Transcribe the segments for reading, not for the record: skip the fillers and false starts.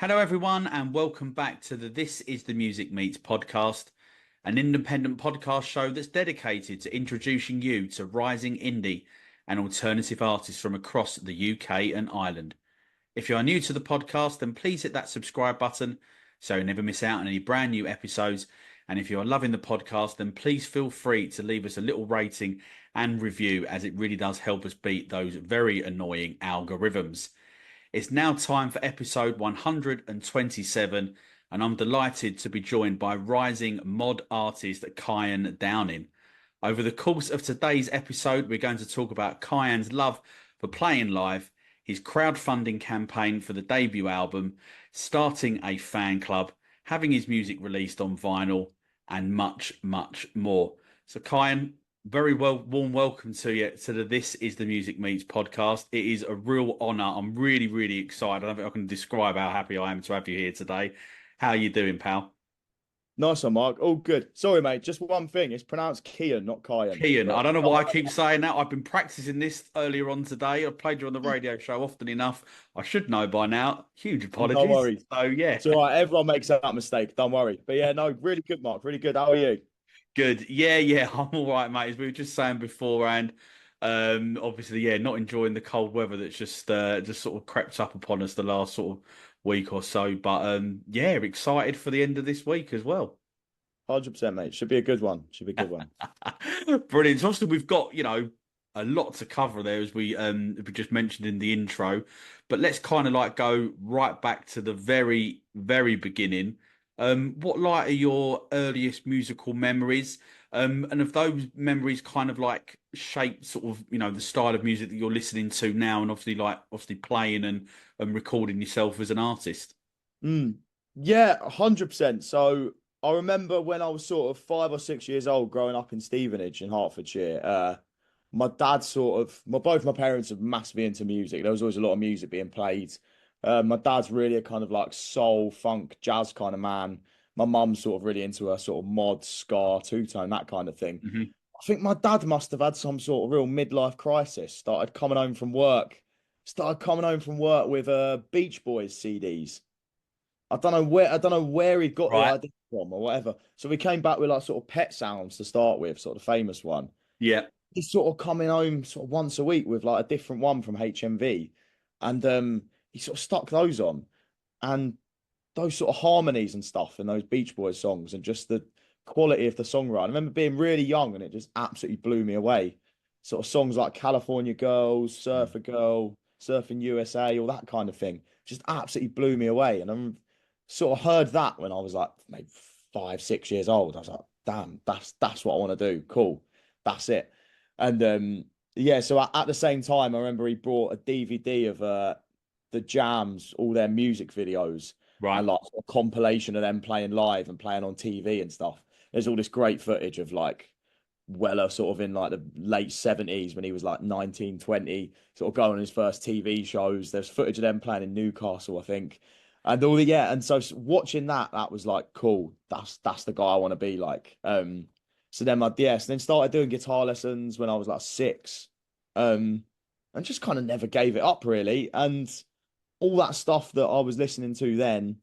Hello, everyone, and welcome back to the This Is the Music Meets Podcast, an independent podcast show that's dedicated to introducing you to rising indie and alternative artists from across the UK and Ireland. If you are new to the podcast, then please hit that subscribe button so you never miss out on any brand new episodes. And if you are loving the podcast, then please feel free to leave us a little rating and review, as it really does help us beat those very annoying algorithms. It's now time for episode 127, and I'm delighted to be joined by rising mod artist Cian Downing. Over the course of today's episode, we're going to talk about Cian's love for playing live, his crowdfunding campaign for the debut album, starting a fan club, having his music released on vinyl, and much, much more. So, Cian, very warm welcome to you to the This Is the Music Meets podcast. It is a real honour. I'm really, really excited. I don't think I can describe how happy I am to have you here today. How are you doing, pal? Nice one, Mark. All good. Sorry, mate. Just one thing. It's pronounced Cian, not Cian. Cian. I don't know why I keep saying that. I've been practicing this earlier on today. I played you on the radio show often enough. I should know by now. Huge apologies. Don't worry. So, yeah. It's all right. Everyone makes that mistake. Don't worry. But yeah, no, really good, Mark. Really good. How are you? Good. Yeah. I'm all right, mate. As we were just saying beforehand, obviously, yeah, not enjoying the cold weather that's just sort of crept up upon us the last sort of week or so. But yeah, excited for the end of this week as well. 100%, mate. Should be a good one. Should be a good one. Brilliant. So obviously, we've got, a lot to cover there, as we just mentioned in the intro. But let's kind of like go right back to the very, very beginning. What are your earliest musical memories? And of those memories kind of like shape sort of, the style of music that you're listening to now, and obviously playing and recording yourself as an artist? Yeah, 100%. So I remember when I was sort of 5 or 6 years old, growing up in Stevenage in Hertfordshire. My dad both my parents are massively into music. There was always a lot of music being played. My dad's really a kind of like soul, funk, jazz kind of man. My mum's sort of really into a sort of mod, ska, two-tone, that kind of thing. Mm-hmm. I think my dad must have had some sort of real midlife crisis. Started coming home from work with Beach Boys CDs. I don't know where he got the idea from or whatever. So we came back with like sort of Pet Sounds to start with, sort of the famous one. Yeah. He's sort of coming home sort of once a week with like a different one from HMV. And he sort of stuck those on. And those sort of harmonies and stuff in those Beach Boys songs, and just the quality of the songwriting. I remember being really young and it just absolutely blew me away. Sort of songs like California Girls, Surfer Girl, Surfing USA, all that kind of thing. Just absolutely blew me away. And I'm sort of heard that when I was like maybe 5, 6 years old. I was like, damn, that's what I want to do. Cool. That's it. And yeah, so at the same time, I remember he brought a DVD of the Jams, all their music videos, Right. and like a compilation of them playing live and playing on TV and stuff. There's all this great footage of like Weller sort of in like the late 70s when he was like 19, 20, sort of going on his first TV shows. There's footage of them playing in Newcastle, I think. And all the, yeah. And so watching that was like, cool. That's the guy I want to be like. So then started doing guitar lessons when I was like 6. And just kind of never gave it up really. And all that stuff that I was listening to then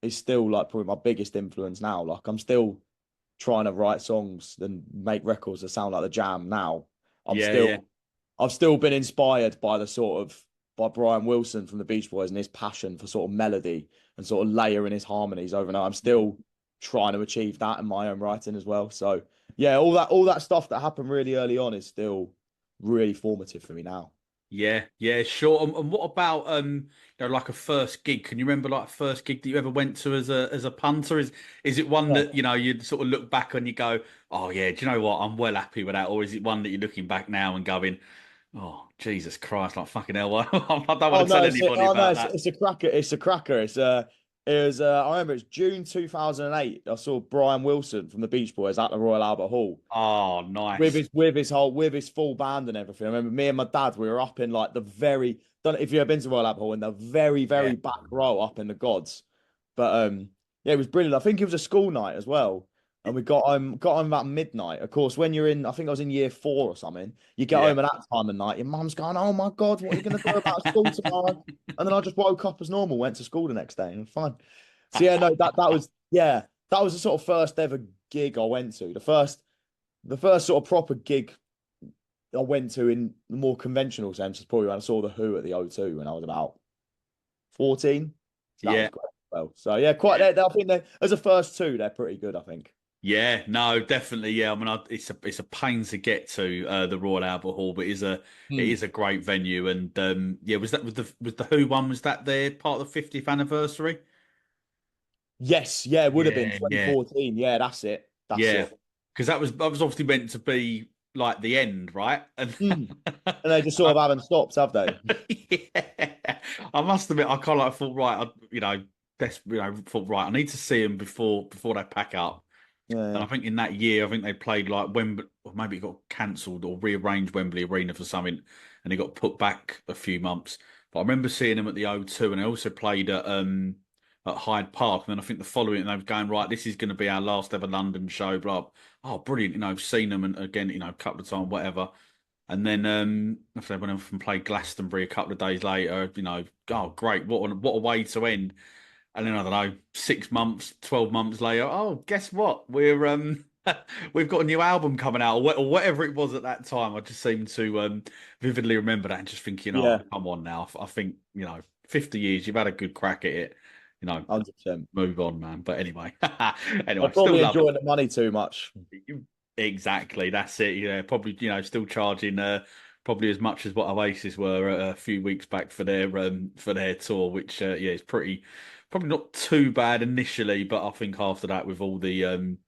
is still like probably my biggest influence now. Like I'm still trying to write songs and make records that sound like the Jam now. I've still been inspired by by Brian Wilson from the Beach Boys and his passion for sort of melody and sort of layering his harmonies over and over. I'm still trying to achieve that in my own writing as well. So yeah, all that stuff that happened really early on is still really formative for me now. Yeah, sure. And what about like a first gig? Can you remember like a first gig that you ever went to as a punter? Is it one that you'd sort of look back on, you go, oh yeah, do you know what? I'm well happy with that. Or is it one that you're looking back now and going, oh Jesus Christ, like fucking hell, I don't want to tell anybody about that. It's a cracker. It's a cracker. I remember it's June 2008. I saw Brian Wilson from the Beach Boys at the Royal Albert Hall. Oh, nice. With his full band and everything. I remember me and my dad, we were up in like don't know if you've ever been to Royal Albert Hall, in the very, very back row up in the gods. But yeah, it was brilliant. I think it was a school night as well. and we got home about midnight. Of course, when you're in, I think I was in year 4 or something, you get Yeah. home at that time of night, your mum's going, "Oh my God, what are you going to do about school tomorrow?" And then I just woke up as normal, went to school the next day, and fine. So yeah, no, that was the sort of first ever gig I went to. The first sort of proper gig I went to in the more conventional sense was probably when I saw the Who at the O2 when I was about 14. So that was Yeah. great. Well, so yeah, quite. I think they as a first two, they're pretty good. I think. Yeah, no, definitely. Yeah, I mean, it's a pain to get to the Royal Albert Hall, but it Hmm. is a great venue. And yeah, was the Who one? Was that their part of the 50th anniversary? Yes, yeah, it would have been Yeah, yeah, 2014. Yeah, that's it. That's yeah. it. Because that was obviously meant to be like the end, right? And Hmm. And they just sort of haven't stopped, have they? yeah, I must admit, I kind of like thought, right, thought right, I need to see them before they pack up. And Yeah, I think in that year, I think they played like Wembley, or maybe it got cancelled or rearranged Wembley Arena for something, and it got put back a few months. But I remember seeing them at the O2, and they also played at Hyde Park. And then I think the following, they were going, right, this is going to be our last ever London show. Blah. Oh, brilliant! I've seen them, and again, a couple of times, whatever. And then after they went off and played Glastonbury a couple of days later, oh great, what a way to end. And then I don't know, 6 months, 12 months later, oh, guess what? We've got a new album coming out, or whatever it was at that time. I just seem to vividly remember that and just thinking, oh, yeah, come on now. I think, 50 years, you've had a good crack at it, 100%. move on, man. But anyway, anyway, I'm still probably love them. enjoying the money too much. Exactly, that's it. Yeah, probably, still charging probably as much as what Oasis were a few weeks back for their tour, which yeah, is probably not too bad initially, but I think after that, with all the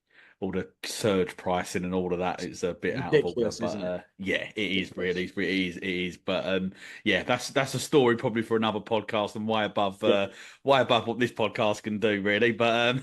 surge pricing and all of that, it's a bit out of order. Ridiculous, But isn't it? yeah, it is really, Ridiculous. it is. But yeah, that's a story probably for another podcast and Yeah. way above what this podcast can do, really. But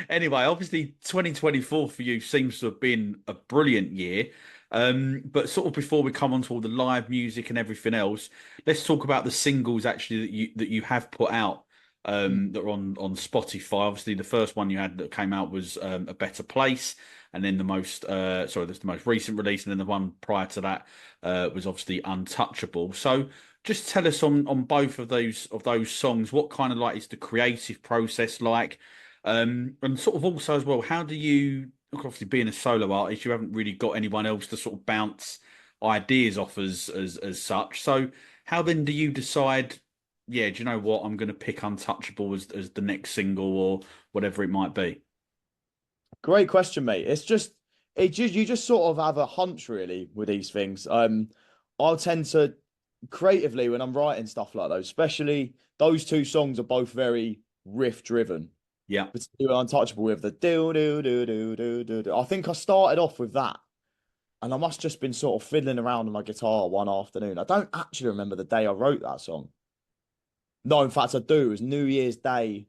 anyway, obviously, 2024 for you seems to have been a brilliant year. But sort of before we come on to all the live music and everything else, let's talk about the singles actually that you have put out Mm. that are on Spotify. Obviously, the first one you had that came out was A Better Place, and then that's the most recent release, and then the one prior to that was obviously Untouchable. So just tell us on both of those songs, what kind of like is the creative process like, and sort of also as well, how do you obviously being a solo artist, you haven't really got anyone else to sort of bounce ideas off as such. So how then do you decide? Yeah, do you know what? I'm going to pick Untouchable as the next single or whatever it might be. Great question, mate. You just sort of have a hunch really with these things. I'll tend to creatively when I'm writing stuff like those, especially those two songs are both very riff driven. Yeah. Particularly Untouchable with the do do do do do do do. I think I started off with that, and I must just been sort of fiddling around on my guitar one afternoon. I don't actually remember the day I wrote that song. No, in fact, I do. It was New Year's Day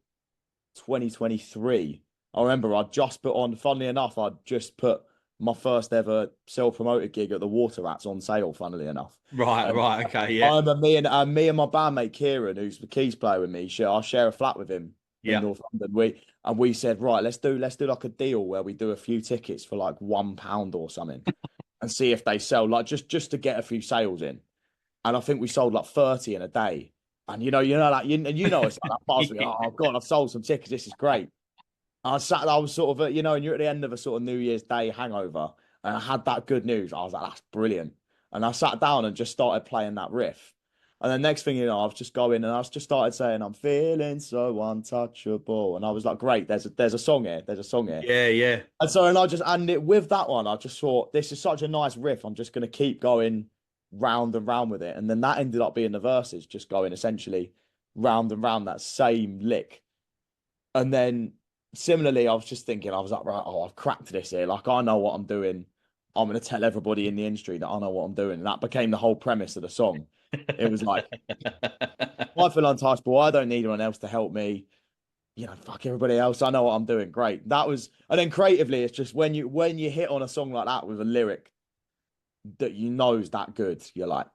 2023. I remember I'd just put on, funnily enough, I'd just put my first ever self-promoted gig at the Water Rats on sale, funnily enough. Right, And right, okay, I yeah. remember me and my bandmate Kieran, who's the keys player with me, I share a flat with him in Yeah. North London. We said, right, let's do like a deal where we do a few tickets for like £1 or something and see if they sell, like just to get a few sales in. And I think we sold like 30 in a day. And like it's like that buzz. Yeah. Oh God, I've sold some tickets. This is great. I was sort of, and you're at the end of a sort of New Year's Day hangover, and I had that good news. I was like, that's brilliant. And I sat down and just started playing that riff. And the next thing you know, I was just going and I was just started saying, I'm feeling so untouchable. And I was like, great, there's a song here. There's a song here. Yeah, yeah. With that one, I just thought, this is such a nice riff. I'm just gonna keep going round and round with it. And then that ended up being the verses, just going essentially round and round that same lick. And then similarly, I was just thinking, I was like, right, oh, I've cracked this here. Like, I know what I'm doing. I'm going to tell everybody in the industry that I know what I'm doing. And that became the whole premise of the song. It was like, I feel untouchable. I don't need anyone else to help me. Fuck everybody else. I know what I'm doing. Great. And then creatively, it's just when you hit on a song like that with a lyric that you know is that good, you're like,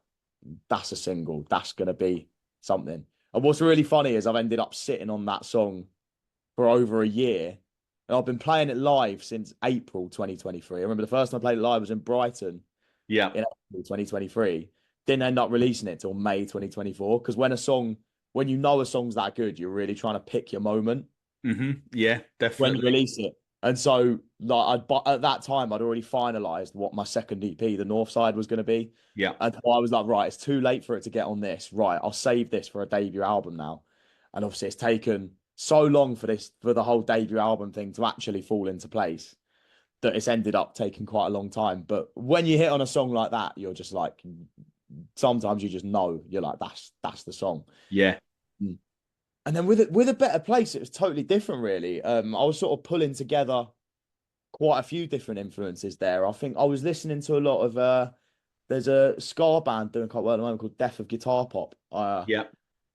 that's a single. That's going to be something. And what's really funny is I've ended up sitting on that song for over a year and I've been playing it live since April 2023. I remember the first time I played it live was in Brighton Yeah. in April 2023. Didn't end up releasing it till May 2024 because when you know a song's that good, you're really trying to pick your moment Yeah, when you definitely. release it. And so, like, but at that time, I'd already finalized what my second EP, The North Side, was going to be. Yeah. And so I was like, right, it's too late for it to get on this. Right, I'll save this for a debut album now. And obviously, it's taken so long for the whole debut album thing to actually fall into place that it's ended up taking quite a long time. But when you hit on a song like that, you're just like, sometimes you just know, you're like, that's the song. Yeah. Mm. And then with a better place, it was totally different, really. I was sort of pulling together quite a few different influences there. I think I was listening to a lot of there's a ska band doing quite well at the moment called Death of Guitar Pop. Yeah.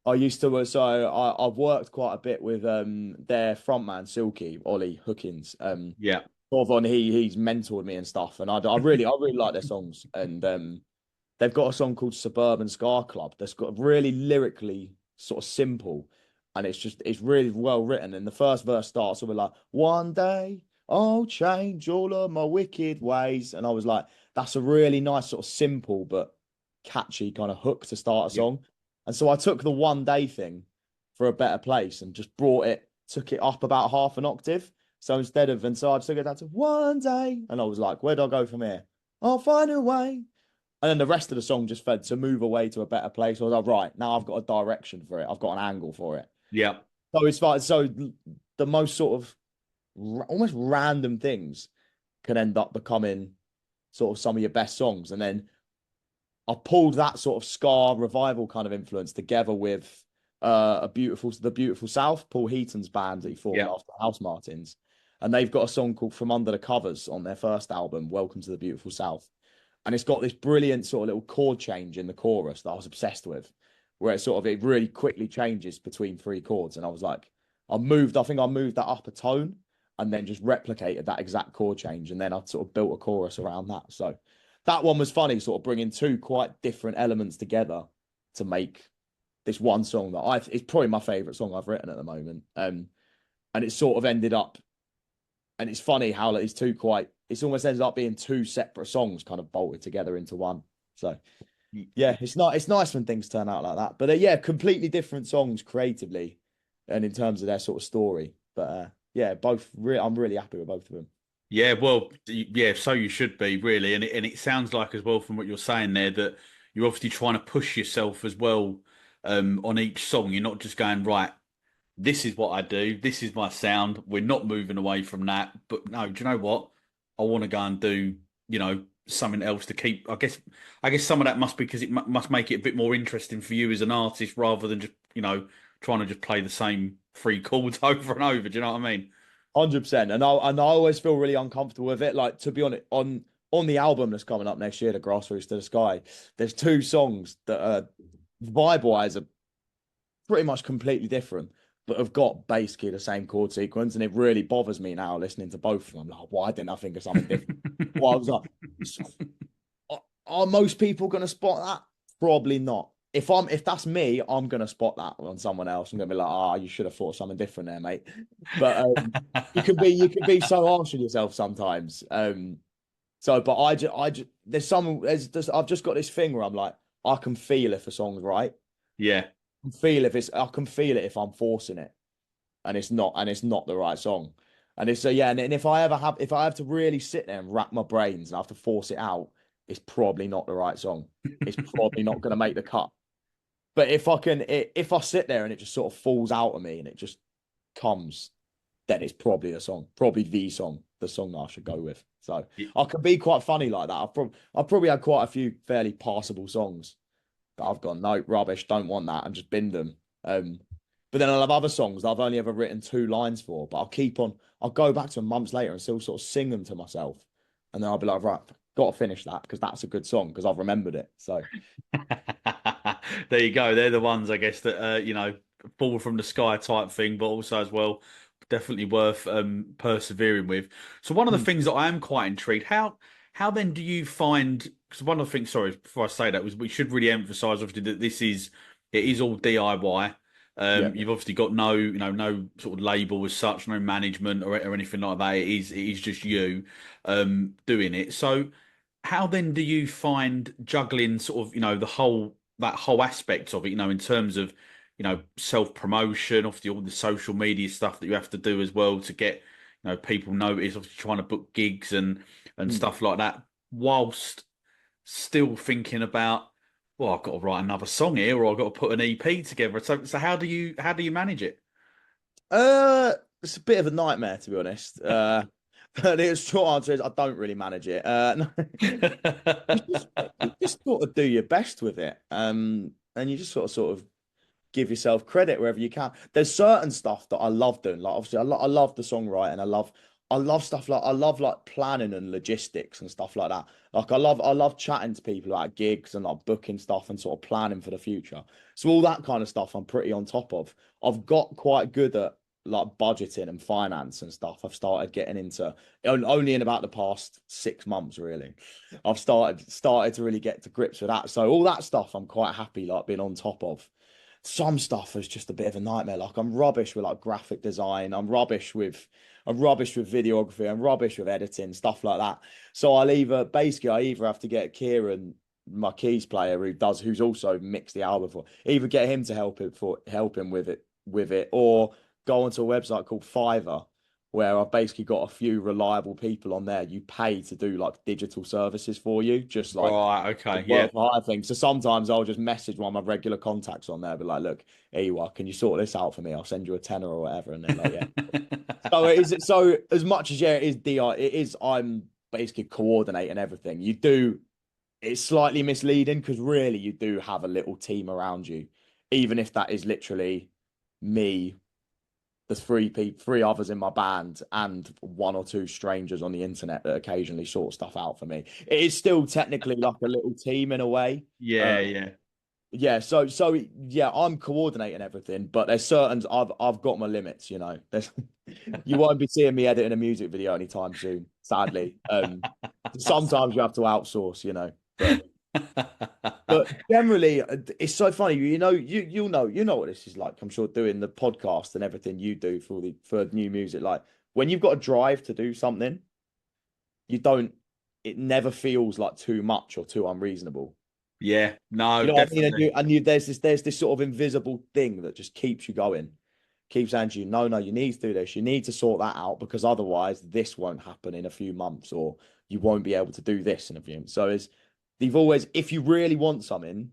I used to I've worked quite a bit with their frontman Silky Ollie Hookins. Yeah. Sort of on he's mentored me and stuff, and I really like their songs. And they've got a song called Suburban Ska Club that's got really lyrically sort of simple, and it's really well written. And the first verse starts with like, "One day I'll change all of my wicked ways," and I was like, that's a really nice sort of simple but catchy kind of hook to start a Yeah. song. And so I took the one day thing for a better place and just took it up about half an octave. So and so I took it down to one day, and I was like, where do I go from here? I'll find a way. And then the rest of the song just fed to move away to a better place. I was like, right, now I've got a direction for it. I've got an angle for it. Yeah. So it's like, so the most sort of almost random things can end up becoming sort of some of your best songs. And then I pulled that sort of ska revival kind of influence together with the Beautiful South, Paul Heaton's band that he formed Yeah. after House Martins. And they've got a song called From Under the Covers on their first album, Welcome to the Beautiful South. And it's got this brilliant sort of little chord change in the chorus that I was obsessed with, where it really quickly changes between three chords. And I was like, I think I moved that up a tone and then just replicated that exact chord change. And then I sort of built a chorus around that. So that one was funny, sort of bringing two quite different elements together to make this one song that it's probably my favorite song I've written at the moment. And it sort of ended up, and it's funny how like, it's almost ended up being two separate songs kind of bolted together into one. So yeah, it's nice when things turn out like that. But yeah, completely different songs creatively and in terms of their sort of story. But yeah, I'm really happy with both of them. Yeah, well, yeah, so you should be really, and it sounds like as well from what you're saying there that you're obviously trying to push yourself as well on each song. You're not just going right. This is what I do. This is my sound. We're not moving away from that. But no, do you know what? I want to go and do something else to keep. I guess some of that must be because it must make it a bit more interesting for you as an artist rather than just trying to just play the same three chords over and over. Do you know what I mean? 100%. And I always feel really uncomfortable with it. Like, to be honest, on the album that's coming up next year, The Grassroots to the Sky, there's two songs that are vibe-wise are pretty much completely different, but have got basically the same chord sequence. And it really bothers me now listening to both of them. I'm like, why didn't I think of something different? Well, I was like, are most people going to spot that? Probably not. If that's me, I'm gonna spot that on someone else. I'm gonna be like, you should have thought something different there, mate. But you can be so harsh on yourself sometimes. But I've just got this thing where I'm like, I can feel if a song's right. Yeah. I can feel it if I'm forcing it, and it's not the right song. And it's yeah, and if I have to really sit there and rack my brains and I have to force it out, it's probably not the right song. It's probably not going to make the cut. But if I sit there and it just sort of falls out of me and it just comes, then it's probably the song that I should go with. So I can be quite funny like that. I've probably had quite a few fairly passable songs that I've gone, no, rubbish, don't want that, and just binned them. But then I'll have other songs that I've only ever written 2 lines for, but I'll go back to them months later and still sort of sing them to myself. And then I'll be like, right, got to finish that because that's a good song because I've remembered it. So there you go. They're the ones, I guess, that fall from the sky type thing, but also as well, definitely worth persevering with. So one of the things that I am quite intrigued, how then do you find? Because one of the things, sorry, before I say that, was we should really emphasise obviously that it is all DIY. Yeah. You've obviously got no sort of label as such, no management or anything like that. It is just you doing it. So how then do you find juggling sort of, that whole aspect of it, in terms of, self promotion, obviously all the social media stuff that you have to do as well to get, people notice, obviously trying to book gigs and Mm. stuff like that, whilst still thinking about, well, I've got to write another song here, or I've got to put an EP together. So how do you manage it? Uh, it's a bit of a nightmare to be honest. But the short answer is I don't really manage it. No, you just sort of do your best with it. And you just sort of give yourself credit wherever you can. There's certain stuff that I love doing. Like obviously, I love the songwriting. I love stuff like I love like planning and logistics and stuff like that. Like I love chatting to people about gigs and like booking stuff and sort of planning for the future. So all that kind of stuff I'm pretty on top of. I've got quite good at like budgeting and finance and stuff. I've started getting into only in about the past 6 months really. I've started to really get to grips with that. So all that stuff I'm quite happy like being on top of. Some stuff is just a bit of a nightmare. Like I'm rubbish with like graphic design. I'm rubbish with videography. I'm rubbish with editing, stuff like that. So I either have to get Kieran, my keys player, who's also mixed the album for, either get him to help him with it, or go onto a website called Fiverr, where I've basically got a few reliable people on there. You pay to do like digital services for you, just like Right, okay, yeah. work for hire thing. So sometimes I'll just message one of my regular contacts on there, be like, look, here you are, can you sort this out for me? I'll send you a tenner or whatever. And they're like, yeah. So it is so as much as yeah, it is DI, it is I'm basically coordinating everything. It's slightly misleading because really you do have a little team around you, even if that is literally me, there's three others in my band, and one or two strangers on the internet that occasionally sort stuff out for me. It is still technically like a little team in a way. Yeah, yeah. Yeah, so yeah, I'm coordinating everything, but there's certain I've got my limits, you know. There's you won't be seeing me editing a music video anytime soon, sadly. Sometimes you have to outsource, you know. But generally, it's so funny. You know what this is like. I'm sure doing the podcast and everything you do for new music. Like when you've got a drive to do something, you don't. It never feels like too much or too unreasonable. Yeah, no, You know what I mean? And definitely. there's this sort of invisible thing that just keeps you going, keeps saying to you, no, no, you need to do this. You need to sort that out because otherwise this won't happen in a few months, or you won't be able to do this in a few months. So if you really want something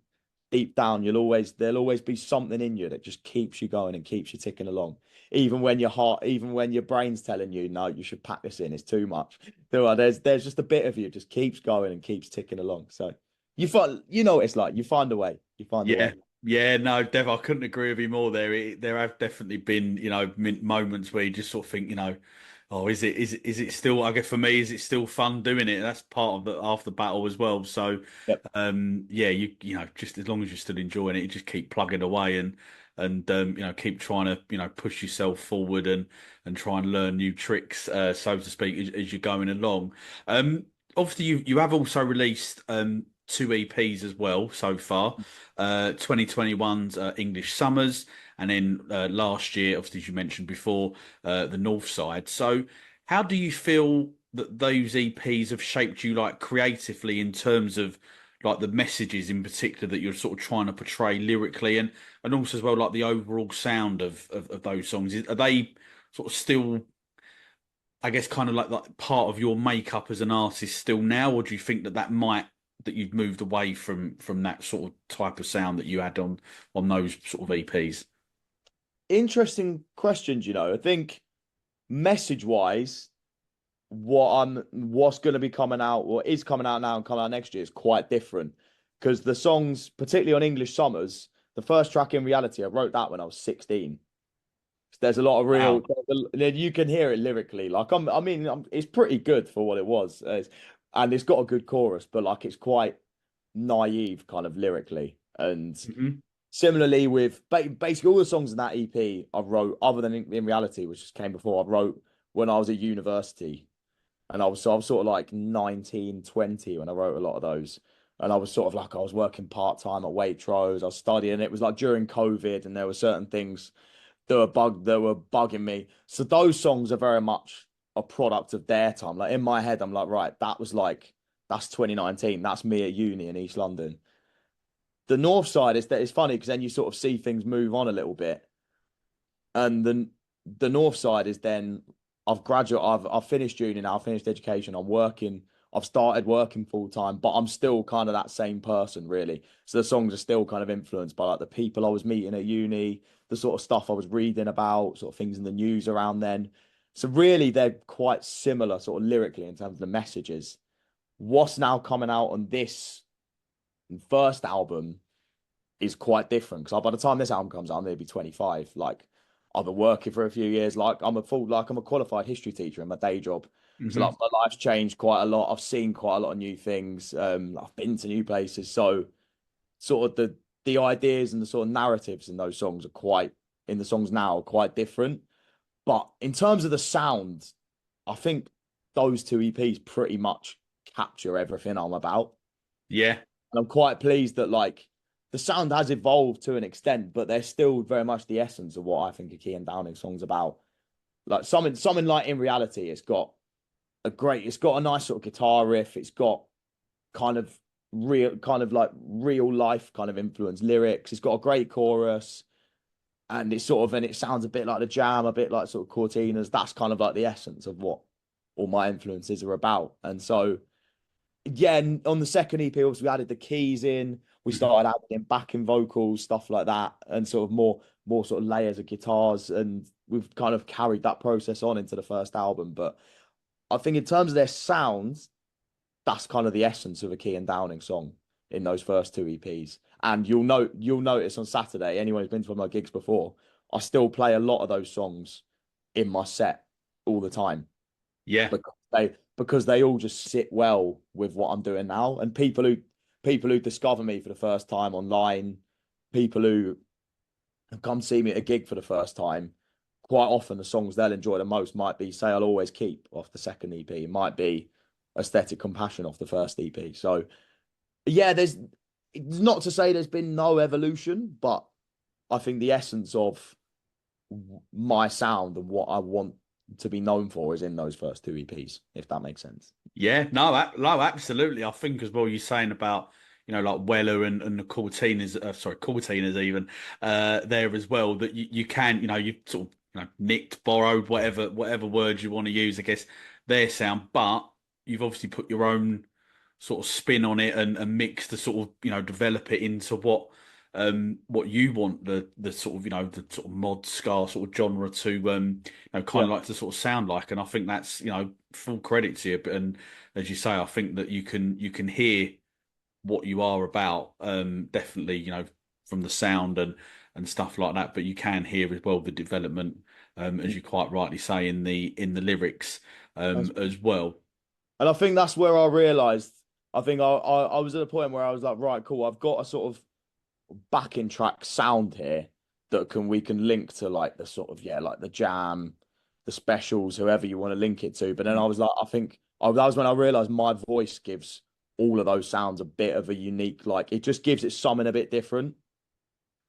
deep down, there'll always be something in you that just keeps you going and keeps you ticking along. Even when your brain's telling you, no, you should pack this in, it's too much. There's just a bit of you just keeps going and keeps ticking along. So you know what it's like. You find a way. You find a Yeah, way. yeah, no, Dev, I couldn't agree with you more there. There have definitely been, moments where you just sort of think, oh, is it still, I guess for me, is it still fun doing it? That's part of the half the battle as well. So, Yep. yeah, just as long as you're still enjoying it, you just keep plugging away and keep trying to, push yourself forward and try and learn new tricks, so to speak, as you're going along. Obviously, you have also released two EPs as well so far. 2021's English Summers, and then last year, obviously, as you mentioned before, the North Side. So, how do you feel that those EPs have shaped you, like creatively, in terms of like the messages in particular that you're sort of trying to portray lyrically, and also as well like the overall sound of those songs? Are they sort of still, I guess, kind of like part of your makeup as an artist still now, or do you think that you've moved away from that sort of type of sound that you had on those sort of EPs? Interesting questions, you know. I think message wise, what's going to be coming out, or is coming out now and coming out next year is quite different. Because the songs, particularly on English Summers, the first track in reality, I wrote that when I was 16. There's a lot of Wow. you can hear it lyrically. It's pretty good for what it was. And it's got a good chorus, but like it's quite naive kind of lyrically. And Hmm. similarly with basically all the songs in that EP I wrote, other than in reality, which just came before, I wrote when I was at university. And I was sort of like 19, 20 when I wrote a lot of those. and I was sort of like, I was working part-time at Waitrose, I was studying. It was like during COVID, and there were certain things that were bugging me. So those songs are very much a product of their time. Like in my head, I'm like, right, that's 2019. That's me at uni in East London. The North Side is that it's funny because then you sort of see things move on a little bit, and then the North Side is then I've finished uni now, I've finished education, I'm working, I've started working full time, but I'm still kind of that same person really. So the songs are still kind of influenced by like the people I was meeting at uni, the sort of stuff I was reading about, sort of things in the news around then. So really they're quite similar sort of lyrically in terms of the messages. What's now coming out on this first album is quite different because by the time this album comes out, I'm gonna be 25. Like I've been working for a few years. I'm a qualified history teacher in my day job. So Hmm. like my life's changed quite a lot. I've seen quite a lot of new things. I've been to new places. So sort of the ideas and the sort of narratives in those songs are quite in the songs now are quite different. But in terms of the sound, I think those two EPs pretty much capture everything I'm about. Yeah, And I'm quite pleased that like the sound has evolved to an extent, but they're still very much the essence of what I think a Cian Downing song's about. Like something like In Reality, it's got a nice sort of guitar riff. It's got kind of real life kind of influence lyrics. It's got a great chorus, and it sounds a bit like the Jam, a bit like sort of Cortinas. That's kind of like the essence of what all my influences are about. And so yeah, and on the second EP, obviously we added the keys in. We started adding in backing vocals, stuff like that, and sort of more sort of layers of guitars. And we've kind of carried that process on into the first album. But I think in terms of their sounds, that's kind of the essence of a Cian Downing song in those first two EPs. And you'll notice on Saturday, anyone who's been to one of my gigs before, I still play a lot of those songs in my set all the time yeah, because they all just sit well with what I'm doing now. And people who discover me for the first time online, people who have come see me at a gig for the first time, quite often the songs they'll enjoy the most might be Say I'll Always Keep off the second EP. It might be Aesthetic Compassion off the first EP. So yeah, there's it's not to say there's been no evolution, but I think the essence of my sound and what I want to be known for is in those first two EPs, if that makes sense. yeah. No, no, absolutely. I think as well. You're saying about like Weller and the Cortinas, sorry, Cortinas even there as well. That you can you sort of nicked, borrowed, whatever words you want to use. I guess their sound, but you've obviously put your own sort of spin on it and mix to sort of develop it into what you want the sort of the sort of mod ska sort of genre to kind Yeah. of like to sort of sound like. And I think that's full credit to you. But and as you say, I think that you can hear what you are about, definitely from the sound and stuff like that. But you can hear as well the development, as you quite rightly say, in the lyrics as well. And I think that's where I realized, I think I was at a point where I was like, right, cool, I've got a sort of backing track sound here that we can link to like the sort of, yeah, like the Jam, the Specials, whoever you want to link it to. But then I was like, that was when I realized my voice gives all of those sounds a bit of a unique, like it just gives it something a bit different.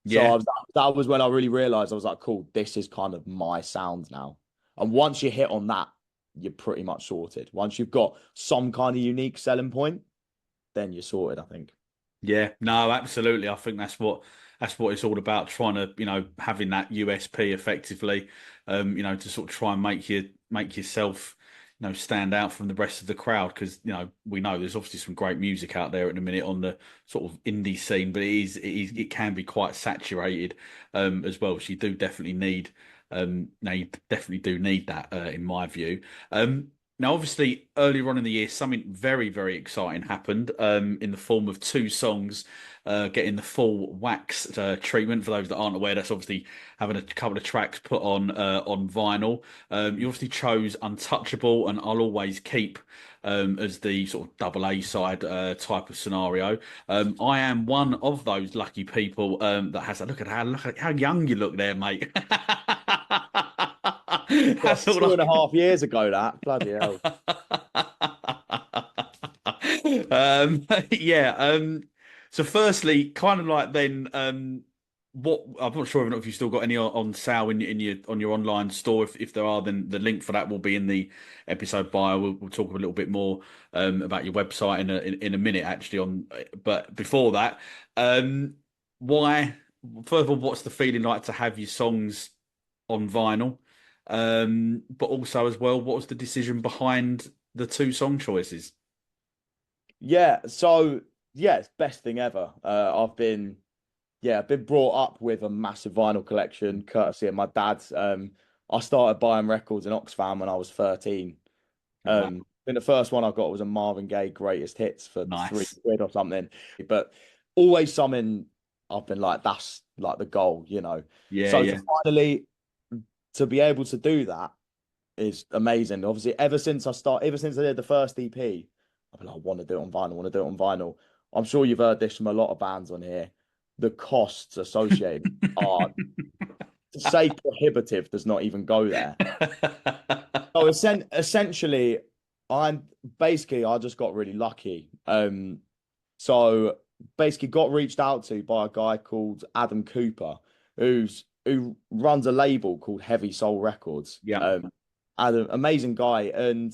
So Yeah. that was when I really realized I was like, cool, this is kind of my sound now. And once you hit on that, you're pretty much sorted. Once you've got some kind of unique selling point, then you're sorted, I think. Yeah, no, absolutely. I think that's what it's all about, trying to, having that USP effectively, to sort of try and make yourself, stand out from the rest of the crowd. Because, we know there's obviously some great music out there at the minute on the sort of indie scene, but it can be quite saturated, as well. So you do definitely need, now you definitely do need that, in my view. Now, obviously, earlier on in the year, something very, very exciting happened in the form of two songs getting the full wax treatment. For those that aren't aware, that's obviously having a couple of tracks put on vinyl. You obviously chose Untouchable and I'll Always Keep as the sort of double A side type of scenario. I am one of those lucky people that has a look at how young you look there, mate. That's That's all two and a half years ago, that. Bloody hell. Yeah. So firstly, kind of like then, what I'm not sure if you've still got any on sale in your on your online store. If there are, then the link for that will be in the episode bio. We'll talk a little bit more about your website in a minute, actually. But before that, why? First of all, what's the feeling like to have your songs on vinyl? But also as well, what was the decision behind the two song choices? Yeah, so yeah, it's best thing ever. I've been brought up with a massive vinyl collection, courtesy of my dad. I started buying records in Oxfam when I was 13. Wow, I think the first one I got was a Marvin Gaye Greatest Hits for three nice. quid or something. But always something I've been like, that's like the goal, you know. Yeah, So yeah, to finally to be able to do that is amazing. Obviously, ever since I did the first EP, I've been like, I want to do it on vinyl, I want to do it on vinyl. I'm sure you've heard this from a lot of bands on here. The costs associated are, to say prohibitive does not even go there. So essentially, I just got really lucky. So basically got reached out to by a guy called Adam Cooper, who runs a label called Heavy Soul Records. Yeah, Adam, amazing guy, and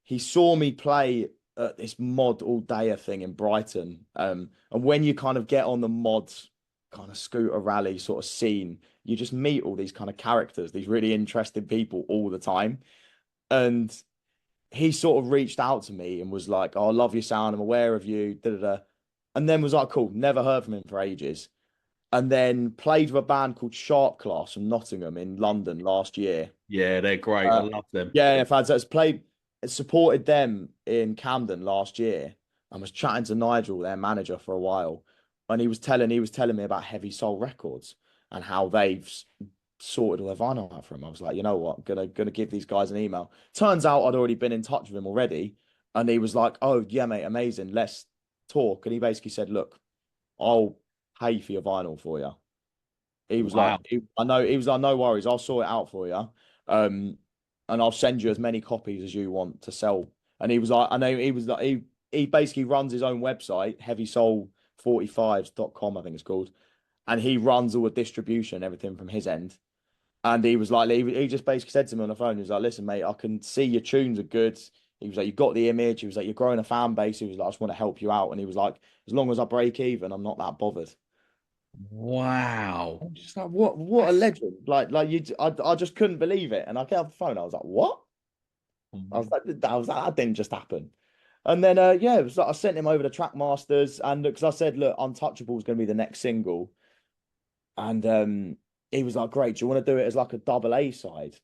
he saw me play at this mod all dayer thing in Brighton. And when you kind of get on the mods kind of scooter rally sort of scene, you just meet all these kind of characters, these really interesting people all the time. And he sort of reached out to me and was like, "Oh, I love your sound. I'm aware of you." Da, da, da. And then was like, "Cool." Never heard from him for ages. And then played with a band called Sharp Class from Nottingham in London last year. yeah, they're great. I Uh, love them. yeah, fantastic. Supported them in Camden last year, and was chatting to Nigel, their manager, for a while, and he was telling me about Heavy Soul Records and how they've sorted all their vinyl out for him. I was like, you know what, I'm gonna give these guys an email. Turns out I'd already been in touch with him already, and he was like, "Oh yeah, mate, amazing. Let's talk." And he basically said, "Look, I'll pay for your vinyl for you." He was like, Wow. I know, he was like, "No worries, I'll sort it out for you. Um, and I'll send you as many copies as you want to sell." And he was like, I know he was like, he basically runs his own website, heavysoul45s.com, I think it's called. And he runs all the distribution and everything from his end. And he was like, he just basically said to me on the phone, he was like, "Listen, mate, I can see your tunes are good." He was like, "You got the image." He was like, "You're growing a fan base." He was like, "I just want to help you out." And he was like, "As long as I break even, I'm not that bothered." Wow. I'm just like, what a That's legend. I just couldn't believe it. And I get off the phone, I was like, what? That didn't just happen. And then yeah, it was like I sent him over the track masters, and because I said, "Look, Untouchable is going to be the next single." And he was like, "Great, do you want to do it as like a double A side?"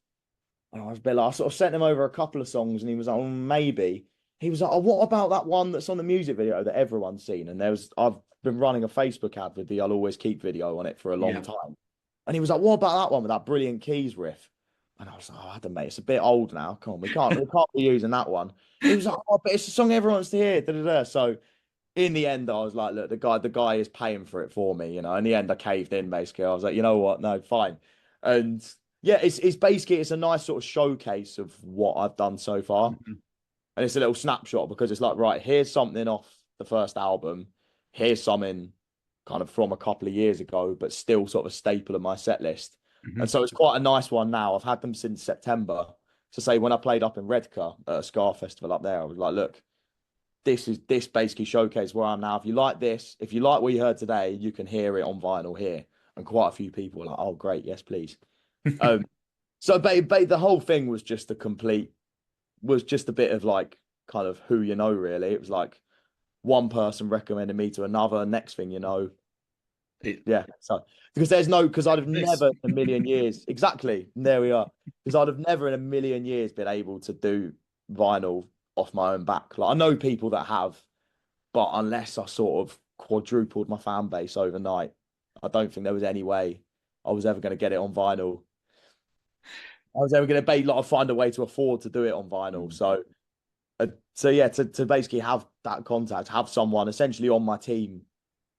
And I was a bit like, I sort of sent him over a couple of songs, and he was like, "Oh, maybe." He was like, "Oh, what about that one that's on the music video that everyone's seen?" And I've been running a Facebook ad with the "I'll Always Keep" video on it for a long yeah. time. And he was like, "What about that one with that brilliant keys riff?" And I was like, "Oh, Adam, mate, it's a bit old now. Come on, we can't be using that one." He was like, "Oh, but it's a song everyone wants to hear." Da, da, da. So in the end, I was like, "Look, the guy is paying for it for me, you know." In the end, I caved in basically. I was like, "You know what? No, fine." And yeah, it's basically it's a nice sort of showcase of what I've done so far. Mhm. And it's a little snapshot because it's like, right, here's something off the first album. Here's something kind of from a couple of years ago, but still sort of a staple of my set list. And Mhm. so it's quite a nice one now. I've had them since September. To say when I played up in Redcar at a Scar Festival up there, I was like, look, this basically showcase where I'm now. If you like this, if you like what you heard today, you can hear it on vinyl here. And quite a few people were like, "Oh, great, yes, please." Um, so the whole thing was just a bit of like kind of who you know, really. It was like one person recommended me to another. Next thing you know, It, yeah. So because I'd have this. never in a million years, exactly. And there we are. Because I'd have never in a million years been able to do vinyl off my own back. Like I know people that have, but unless I sort of quadrupled my fan base overnight, I don't think there was any way I was ever going to get it on vinyl. I was ever going to find a way to afford to do it on vinyl. So yeah, to basically have that contact, have someone essentially on my team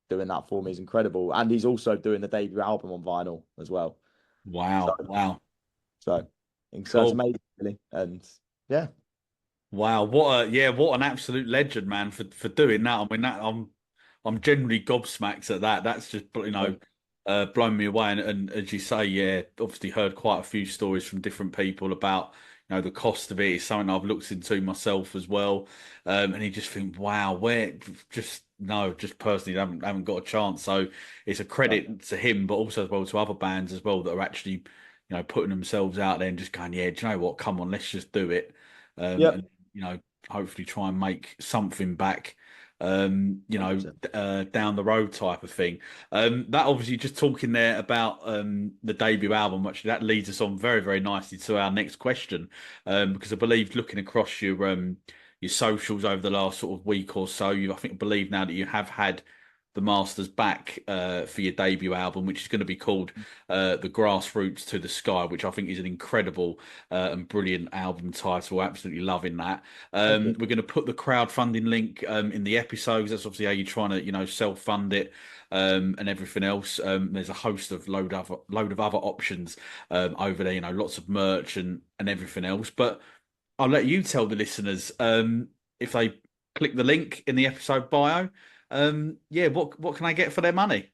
doing that for me is incredible. And he's also doing the debut album on vinyl as well. So Wow. Wow. so it's Cool. amazing, really. And yeah. Wow, what an absolute legend, man, for doing that. I mean, I'm generally gobsmacked at that. That's just blown me away. And as you say, yeah, obviously heard quite a few stories from different people about the cost of it. It's something I've looked into myself as well. And you just think, wow, where just no, just personally haven't got a chance. So it's a No. credit to him, but also as well to other bands as well that are actually putting themselves out there and just going, yeah, do you know what? Come on, let's just do it. Yep. And hopefully try and make something back, 100%. down the road type of thing. That obviously just talking there about the debut album, actually, that leads us on very, very nicely to our next question. Because I believe looking across your socials over the last sort of week or so, I believe now that you have had the masters back for your debut album, which is going to be called The Grassroots to the Sky, which I think is an incredible and brilliant album title. Absolutely loving that. Thank you. We're going to put the crowdfunding link in the episodes. That's obviously how you're trying to, self-fund it and everything else. There's a host of load of other options over there. Lots of merch and everything else. But I'll let you tell the listeners if they click the link in the episode bio. Yeah, what can I get for their money?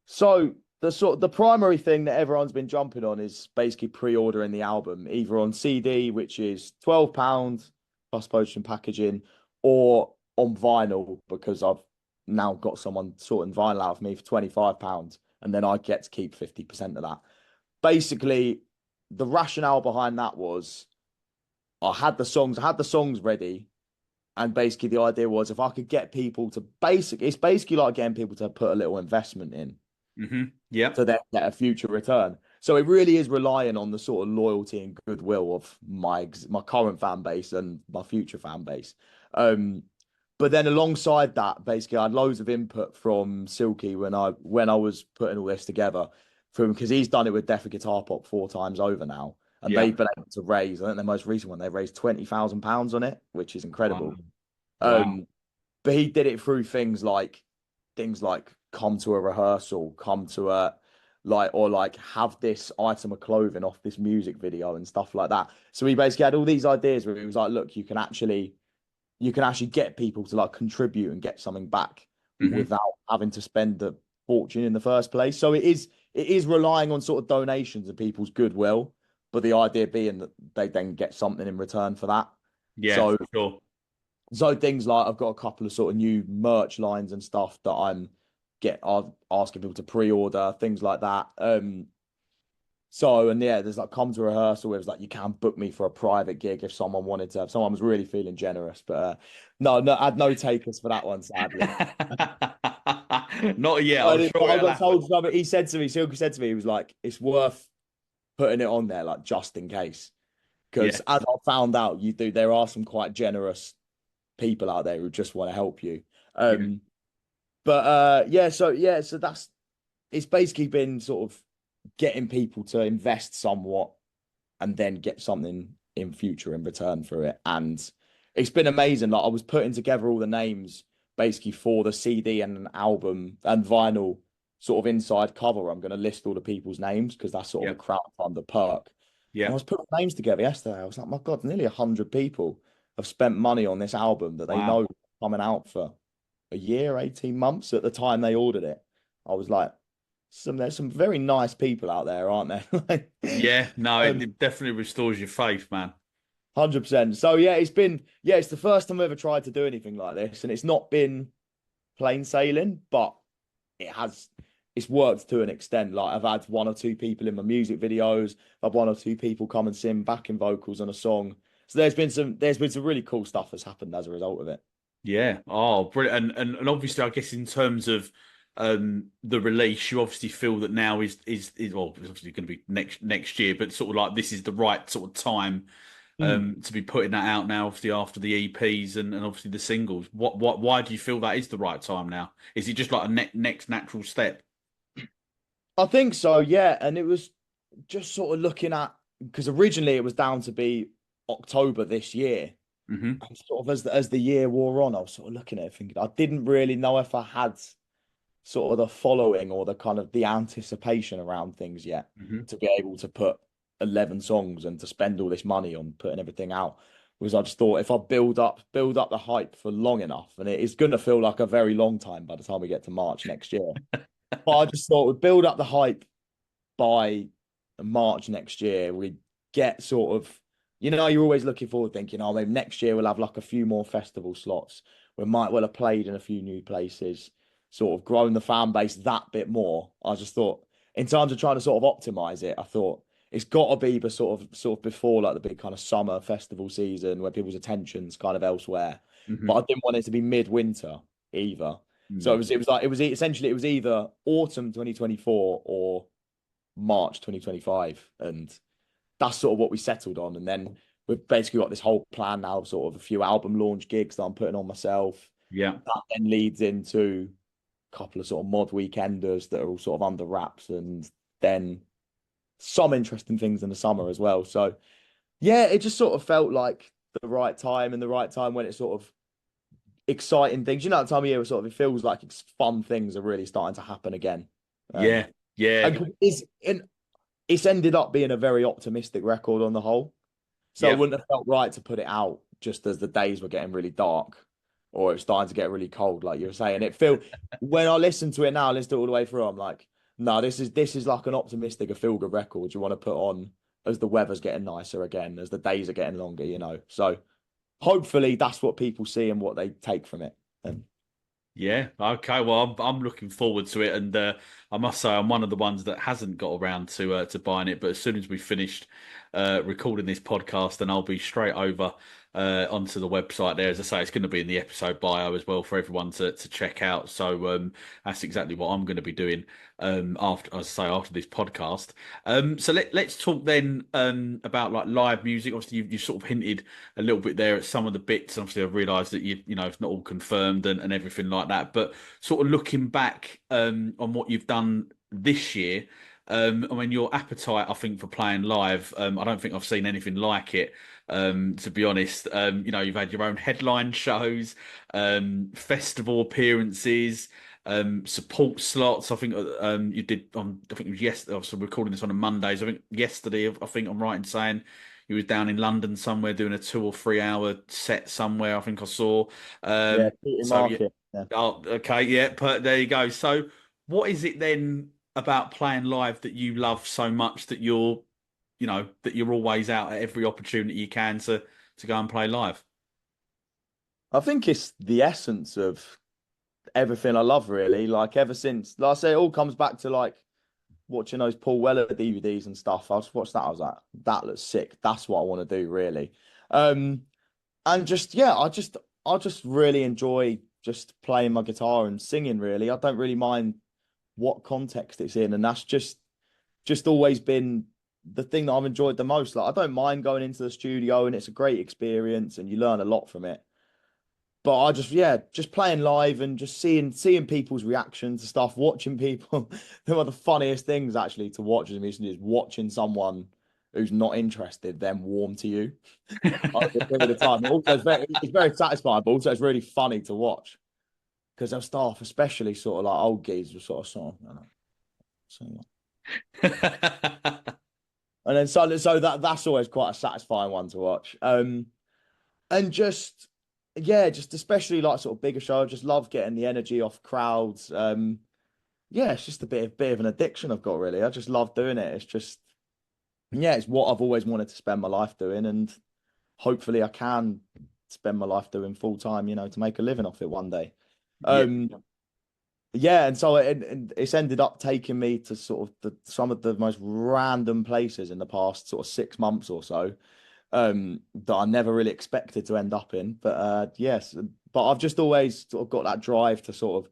So the primary thing that everyone's been jumping on is basically pre-ordering the album, either on CD, which is £12 plus postage and packaging, or on vinyl, because I've now got someone sorting vinyl out for me for £25, and then I get to keep 50% of that. Basically, the rationale behind that was I had the songs ready. And basically, the idea was if I could get people to it's basically like getting people to put a little investment in Yep. to then get a future return. So it really is relying on the sort of loyalty and goodwill of my current fan base and my future fan base. But then alongside that, basically, I had loads of input from Silky when I was putting all this together, from because he's done it with Deaf Guitar Pop 4 times over now, and they've Yep. been able to raise. I think the most recent one they raised £20,000 on it, which is Wow. incredible. Wow. But he did it through things like come to a rehearsal, come to a or have this item of clothing off this music video and stuff like that. So he basically had all these ideas where he was like, look, you can actually get people to like contribute and get something back hmm without having to spend the fortune in the first place. So it is relying on sort of donations and people's goodwill, but the idea being that they then get something in return for that. Yeah, So for sure. so things like I've got a couple of sort of new merch lines and stuff that I'm asking people to pre-order, things like that. And yeah, there's like come to rehearsal where it's like you can book me for a private gig if someone wanted to. If someone was really feeling generous, but no, I had no takers for that one, sadly. Not yet. I'm But sure I it'll got happen. told something. He said to me, Silky said to me, he was like, it's worth putting it on there, like just in case. Yeah. Because as I found out, there are some quite generous people out there who just want to help you. Yeah. Um, but so that's it's basically been sort of getting people to invest somewhat and then get something in future in return for it. And it's been amazing. Like I was putting together all the names basically for the CD and an album and vinyl sort of inside cover. I'm going to list all the people's names because that's sort of Yeah. a crowdfunder perk. And I Yeah. was putting names together yesterday. I was like, my God, nearly 100 people have spent money on this album that they Wow. know is coming out for a year, 18 months at the time they ordered it. I was like, there's some very nice people out there, aren't there? Yeah. No, um, it definitely restores your faith, man. 100%. So yeah, it's the first time I've ever tried to do anything like this, and it's not been plain sailing, but it's worked to an extent. Like I've had one or two people in my music videos, I've had one or two people come and sing backing vocals on a song. So there's been some really cool stuff that's happened as a result of it. Yeah. Oh, brilliant. And obviously, I guess in terms of the release, you obviously feel that now is well, it's obviously going to be next year, but sort of like this is the right sort of time Mm. to be putting that out now, obviously after the EPs and obviously the singles. Why do you feel that is the right time now? Is it just like a next natural step? I think so, yeah. And it was just sort of looking at because originally it was down to be October this year. hmm And sort of as the year wore on, I was sort of looking at it thinking I didn't really know if I had sort of the following or the kind of the anticipation around things yet hmm to be able to put 11 songs and to spend all this money on putting everything out. was I just thought if I build up the hype for long enough, and it is going to feel like a very long time by the time we get to March next year. But I just thought we'd build up the hype by March next year. We get sort of, you're always looking forward thinking, oh, maybe next year we'll have like a few more festival slots. We might well have played in a few new places, sort of grown the fan base that bit more. I just thought, in terms of trying to sort of optimize it, I thought it's got to be but sort of before like the big kind of summer festival season where people's attention's kind of elsewhere. But I didn't want it to be midwinter either. So it was either autumn 2024 or March 2025, and that's sort of what we settled on. And then we've basically got this whole plan now of sort of a few album launch gigs that I'm putting on myself. Yeah. That then leads into a couple of sort of mod weekenders that are all sort of under wraps, and then some interesting things in the summer as well. So yeah, it just sort of felt like the right time, and the right time when it's sort of exciting things. That time of year where sort of it feels like it's fun things are really starting to happen again. Yeah. And it's ended up being a very optimistic record on the whole. So it wouldn't have felt right to put it out just as the days were getting really dark or it was starting to get really cold, like you were saying. When I listen to it now, I listen to it all the way through, I'm like, no, this is like an optimistic, a feel-good record you want to put on as the weather's getting nicer again, as the days are getting longer, So hopefully that's what people see and what they take from it. Yeah. Okay. Well, I'm looking forward to it, and I must say I'm one of the ones that hasn't got around to buying it. But as soon as we finished recording this podcast, then I'll be straight over onto the website there. As I say, it's going to be in the episode bio as well for everyone to check out. So that's exactly what I'm going to be doing after this podcast. So let's talk then about like live music. Obviously, you sort of hinted a little bit there at some of the bits. Obviously, I've realised that it's not all confirmed and everything like that. But sort of looking back on what you've done this year. I mean, your appetite, I think, for playing live, I don't think I've seen anything like it. To be honest, you've had your own headline shows, festival appearances, support slots. I think you did on. I think it was yesterday. I was recording this on a Monday. So I think yesterday. I think I'm right in saying you was down in London somewhere doing a 2 or 3 hour set somewhere. I think I saw. Market. Yeah. Oh, okay, yeah. But there you go. So, what is it then about playing live that you love so much that you're always out at every opportunity you can to go and play live? I think it's the essence of everything I love, really. Like ever since, like I say, it all comes back to like watching those Paul Weller DVDs and stuff. I just watched that. I was like, that looks sick. That's what I want to do, really. And just I just really enjoy just playing my guitar and singing. Really, I don't really mind what context it's in, and that's just always been the thing that I've enjoyed the most. Like, I don't mind going into the studio, and it's a great experience, and you learn a lot from it. But I just playing live and just seeing people's reactions to stuff, watching people. They're one of the funniest things actually to watch as a musician is watching someone who's not interested then warm to you over a period of time. Also, it's very satisfying, but also it's really funny to watch because they'll start off, especially sort of like old geezers, were sort of and then so that's always quite a satisfying one to watch. And just especially like sort of bigger shows, I just love getting the energy off crowds. It's just a bit of an addiction I've got, really. I just love doing it. It's just it's what I've always wanted to spend my life doing, and hopefully I can spend my life doing full time, to make a living off it one day. And so it's ended up taking me to sort of some of the most random places in the past sort of 6 months or so, that I never really expected to end up in. But I've just always sort of got that drive to sort of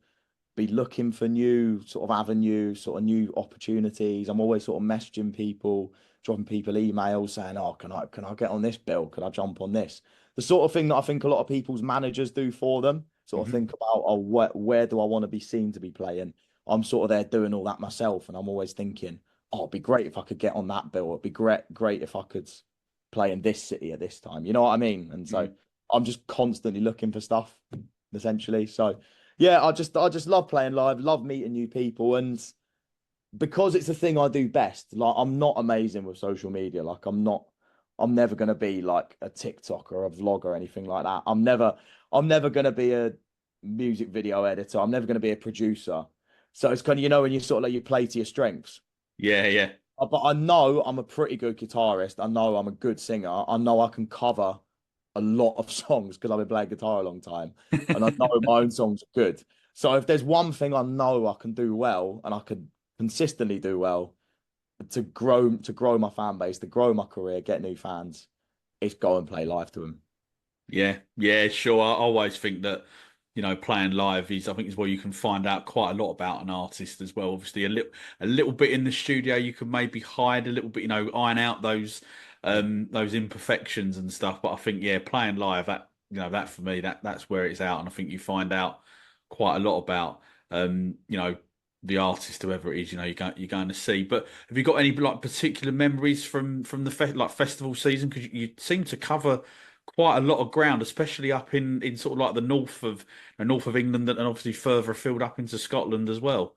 be looking for new sort of avenues, sort of new opportunities. I'm always sort of messaging people, dropping people emails saying, oh, can I get on this bill? Can I jump on this? The sort of thing that I think a lot of people's managers do for them. Sort of think about, oh, where do I want to be seen to be playing? I'm sort of there doing all that myself, and I'm always thinking, oh, it'd be great if I could get on that bill. It'd be great if I could play in this city at this time. You know what I mean? And so I'm just constantly looking for stuff, essentially. So I just love playing live, love meeting new people, and because it's the thing I do best. Like, I'm not amazing with social media. Like, I'm not I'm never gonna be like a TikToker or a vlog or anything like that. I'm never gonna be a music video editor. I'm never gonna be a producer. So it's kind of, when you sort of like you play to your strengths. Yeah, yeah. But I know I'm a pretty good guitarist. I know I'm a good singer. I know I can cover a lot of songs because I've been playing guitar a long time, and I know my own songs are good. So if there's one thing I know I can do well, and I can consistently do well to grow my fan base, to grow my career, get new fans, it's go and play live to them. Yeah, yeah, sure. I always think that, playing live I think is where you can find out quite a lot about an artist as well. Obviously, a little bit in the studio, you can maybe hide a little bit, iron out those imperfections and stuff. But I think, yeah, playing live, that for me, that's where it's out, and I think you find out quite a lot about, the artist, whoever it is, you're going to see. But have you got any like particular memories from the festival season? Because you seem to cover quite a lot of ground, especially up in sort of like the north of England, and obviously further afield up into Scotland as well.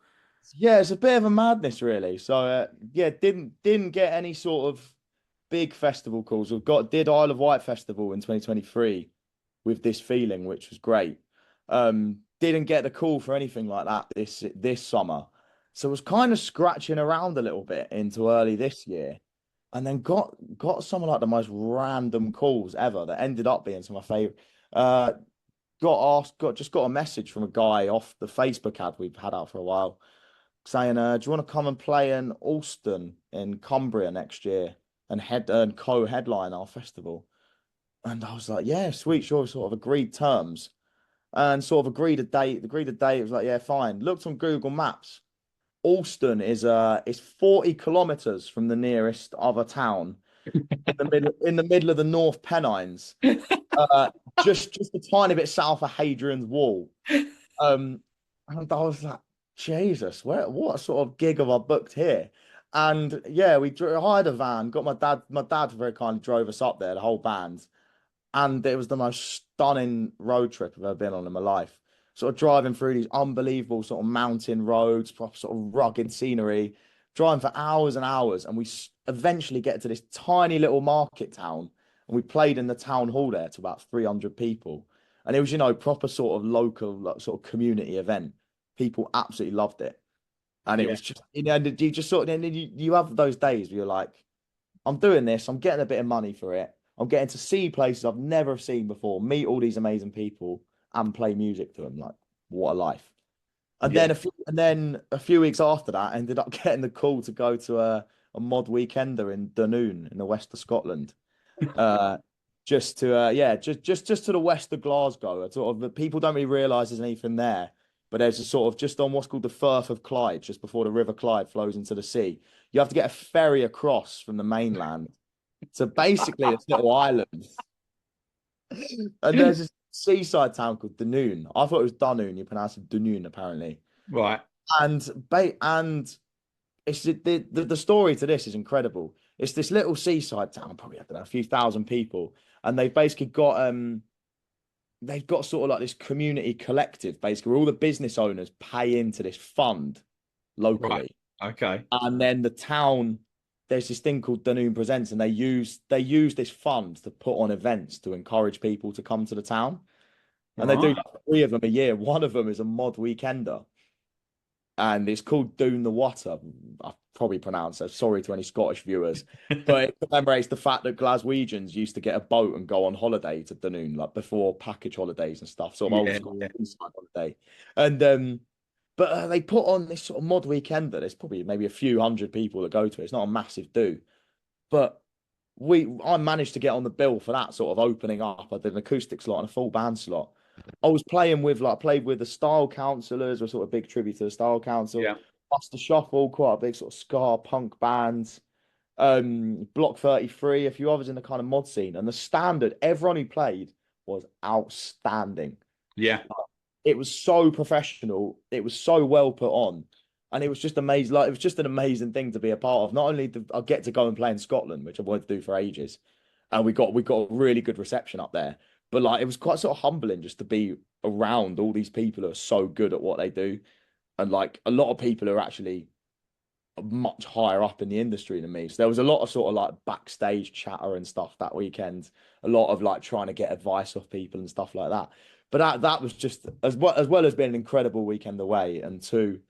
Yeah, it's a bit of a madness, really. So yeah, didn't get any sort of big festival calls. Did Isle of Wight Festival in 2023 with This Feeling, which was great. Didn't get the call for anything like that this summer. So was kind of scratching around a little bit into early this year, and then got some of like the most random calls ever that ended up being some of my favorite. Got a message from a guy off the Facebook ad we've had out for a while saying, "Do you want to come and play in Alston in Cumbria next year and co-headline our festival?" And I was like, "Yeah, sweet, sure." Sort of agreed terms and sort of agreed a date. Agreed a date. It was like, "Yeah, fine." Looked on Google Maps. Alston is 40 kilometers from the nearest other town in the middle of the North Pennines, uh, just a tiny bit south of Hadrian's Wall. Um, and I was like, Jesus, what sort of gig have I booked here? And yeah, hired a van, got my dad. My dad very kindly drove us up there, the whole band, and it was the most stunning road trip I've ever been on in my life. Sort of driving through these unbelievable sort of mountain roads, proper sort of rugged scenery, driving for hours and hours, and we eventually get to this tiny little market town, and we played in the town hall there to about 300 people, and it was proper sort of local like, sort of community event. People absolutely loved it, and it Yeah, was just you just sort of and then you have those days where you're like, I'm doing this. I'm getting a bit of money for it. I'm getting to see places I've never seen before, meet all these amazing people, and play music to them. Like, what a life! And yeah. then a few weeks after that, I ended up getting the call to go to a mod weekender in Dunoon in the west of Scotland. Uh, just to the west of Glasgow. Sort of people don't really realise there's anything there, but there's a sort of just on what's called the Firth of Clyde, just before the River Clyde flows into the sea. You have to get a ferry across from the mainland. So basically, it's little island, and there's this seaside town called Dunoon. I thought it was Dunoon. You pronounce it Dunoon, apparently. Right. And it's the story to this is incredible. It's this little seaside town, probably I don't know, a few thousand people, and they've got sort of like this community collective, basically, where all the business owners pay into this fund Right. locally, Okay. and then the town. There's this thing called Dunoon Presents, and they use this fund to put on events to encourage people to come to the town, and they do Right. like three of them a year. One of them is a mod weekender, and it's called Doon the Water. I probably pronounced that. Sorry to any Scottish viewers, but it commemorates the fact that Glaswegians used to get a boat and go on holiday to Dunoon, like before package holidays and stuff, sort of old Yeah, school yeah. seaside holiday. And but they put on this sort of mod weekend that there's probably maybe a few hundred people that go to it. It's not a massive do, but I managed to get on the bill for that sort of opening up. I did an acoustic slot and a full band slot. I was played with the Style Councillors, a sort of big tribute to the Style Council. Yeah. Buster Shuffle, quite a big sort of ska punk band. Block 33, a few others in the kind of mod scene. And the standard, everyone who played was outstanding. Yeah. It was so professional. It was so well put on. And it was just amazing. Like, it was just an amazing thing to be a part of. Not only did I get to go and play in Scotland, which I've wanted to do for ages, and we got a really good reception up there. But like, it was quite sort of humbling just to be around all these people who are so good at what they do, and like a lot of people are actually much higher up in the industry than me. So there was a lot of sort of like backstage chatter and stuff that weekend. A lot of like trying to get advice off people and stuff like that. But that was just as well as being an incredible weekend away and two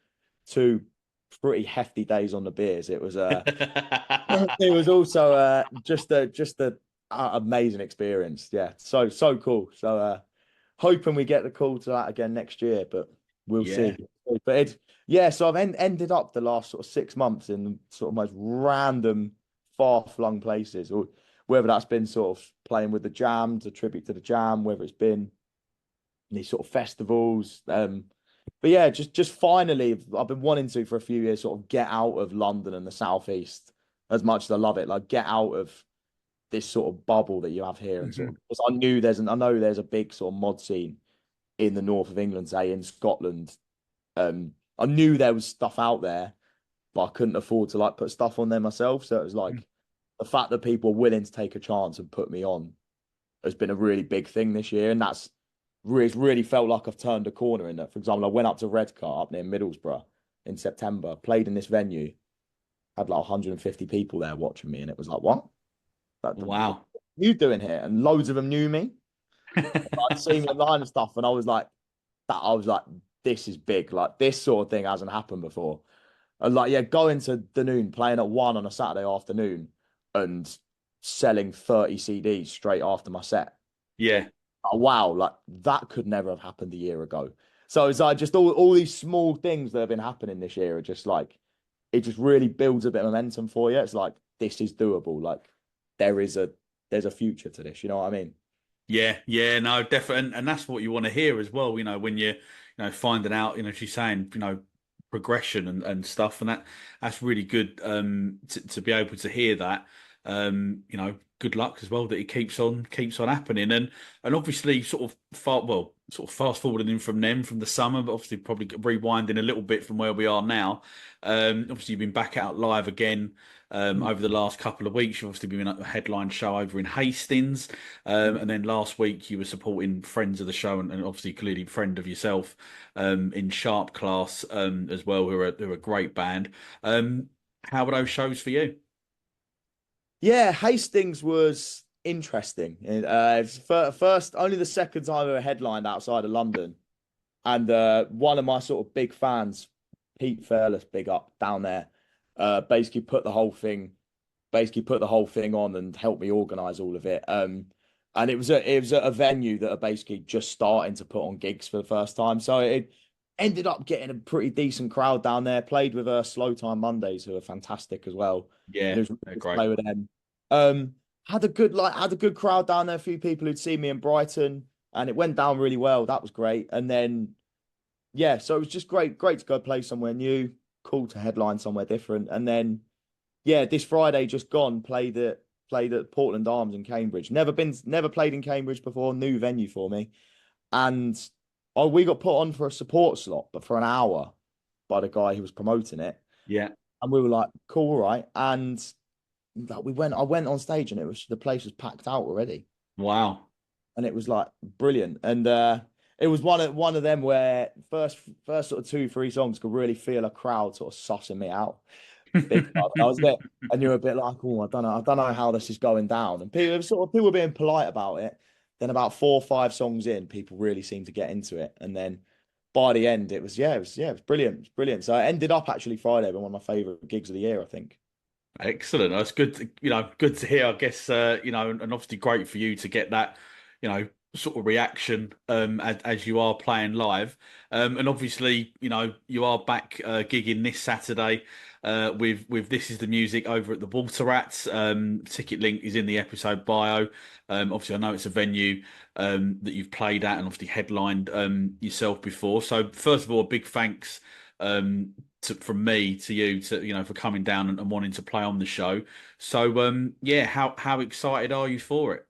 pretty hefty days on the beers. It was it was also just a amazing experience. Yeah, so cool. So hoping we get the call to that again next year, but we'll Yeah. see. But it's yeah, so I've ended up the last sort of 6 months in sort of most random, far-flung places, or whether that's been sort of playing with the Jam, a tribute to the Jam, whether it's been these sort of festivals. But yeah, just finally, I've been wanting to for a few years, sort of get out of London and the Southeast as much as I love it, like get out of this sort of bubble that you have here, and sort Mhm. of because I know there's a big sort of mod scene in the north of England, say in Scotland. I knew there was stuff out there, but I couldn't afford to like put stuff on there myself. So it was like the fact that people are willing to take a chance and put me on has been a really big thing this year, and it's really felt like I've turned a corner in that. For example, I went up to Redcar up near Middlesbrough in September, played in this venue, had like 150 people there watching me, and it was like, what? What Wow. are you doing here? And loads of them knew me. I'd seen me online and stuff, and I was like, this is big. Like this sort of thing hasn't happened before. And like, yeah, going to Dunoon, playing at 1 on a Saturday afternoon and selling 30 CDs straight after my set. Yeah. Oh, wow, like that could never have happened a year ago. So it's like just all these small things that have been happening this year are just like it just really builds a bit of momentum for you. It's like this is doable. Like there is a there's a future to this. You know what I mean? Yeah, yeah, no, definitely, and that's what you want to hear as well. When you're, finding out, she's saying, progression and stuff, and that's really good. To be able to hear that. Good luck as well that it keeps on happening, and obviously sort of fast forwarding in from the summer, but obviously probably rewinding a little bit from where we are now. Obviously you've been back out live again. Over the last couple of weeks, you've obviously been at a headline show over in Hastings. And then last week you were supporting friends of the show and obviously clearly friend of yourself in Sharp Class as well, who are a great band. How were those shows for you? Yeah, Hastings was interesting. It's first, only the second time I ever headlined outside of London, and one of my sort of big fans, Pete Fairless, big up down there, basically basically put the whole thing on and helped me organize all of it. And it was a venue that are basically just starting to put on gigs for the first time. So it ended up getting a pretty decent crowd down there. Played with Slow Time Mondays, who are fantastic as well. And Yeah, it was really they're good to great. play with them. Had a good crowd down there. A few people who'd seen me in Brighton, and it went down really well. That was great. And then yeah, so it was just great to go play somewhere new. Cool to headline somewhere different. And then yeah, this Friday just gone, played at Portland Arms in Cambridge. Never played in Cambridge before, new venue for me. And we got put on for a support slot, but for an hour by the guy who was promoting it. Yeah, And we were like, cool, all right. And like I went on stage and the place was packed out already. wow. And it was like brilliant. And it was one of them where first sort of 2, 3 songs could really feel a crowd sort of sussing me out. Big time. I was a bit, and you're a bit like, oh, I don't know how this is going down. And people were being polite about it. Then about 4 or 5 songs in, people really seemed to get into it. And then by the end, it was brilliant. It was brilliant. So I ended up actually Friday being one of my favorite gigs of the year, I think. Excellent. That's good. Good to hear. I guess and obviously great for you to get that, sort of reaction as you are playing live. And obviously, you are back gigging this Saturday with This Is the Music over at the Water Rats. Ticket link is in the episode bio. Obviously, I know it's a venue that you've played at and obviously headlined yourself before. So first of all, a big thanks. From me to you for coming down and wanting to play on the show. So yeah, how excited are you for it?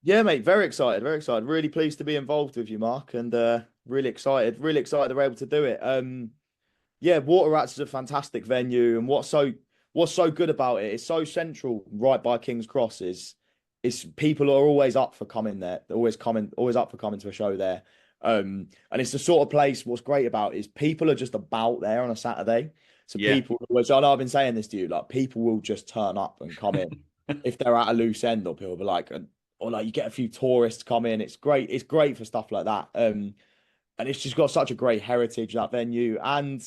Yeah, mate, very excited, very excited. Really pleased to be involved with you, Mark, and really excited they're able to do it. Yeah, Water Rats is a fantastic venue, and what's so good about it? It's so central, right by King's Cross. Is people are always up for coming there. They're always up for coming to a show there. And it's the sort of place. What's great about it is people are just about there on a Saturday. So Yeah. people, which I know I've been saying this to you, like people will just turn up and come in if they're at a loose end, or people be like, or like you get a few tourists come in. It's great. It's great for stuff like that. And it's just got such a great heritage, that venue, and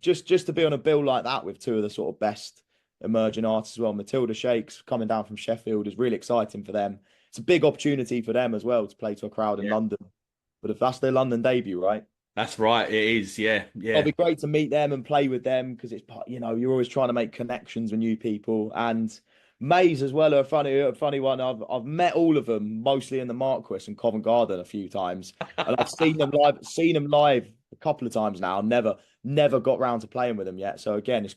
just to be on a bill like that with two of the sort of best emerging artists as well. Matilda Shakes coming down from Sheffield is really exciting for them. It's a big opportunity for them as well to play to a crowd in Yeah. London. But if that's their London debut, right? That's right. It is. Yeah. It'll Yeah. be great to meet them and play with them, because it's, you're always trying to make connections with new people. And Maze as well are a funny one. I've met all of them mostly in the Marquis and Covent Garden a few times, and I've seen them live a couple of times now. Never got round to playing with them yet. So again, it's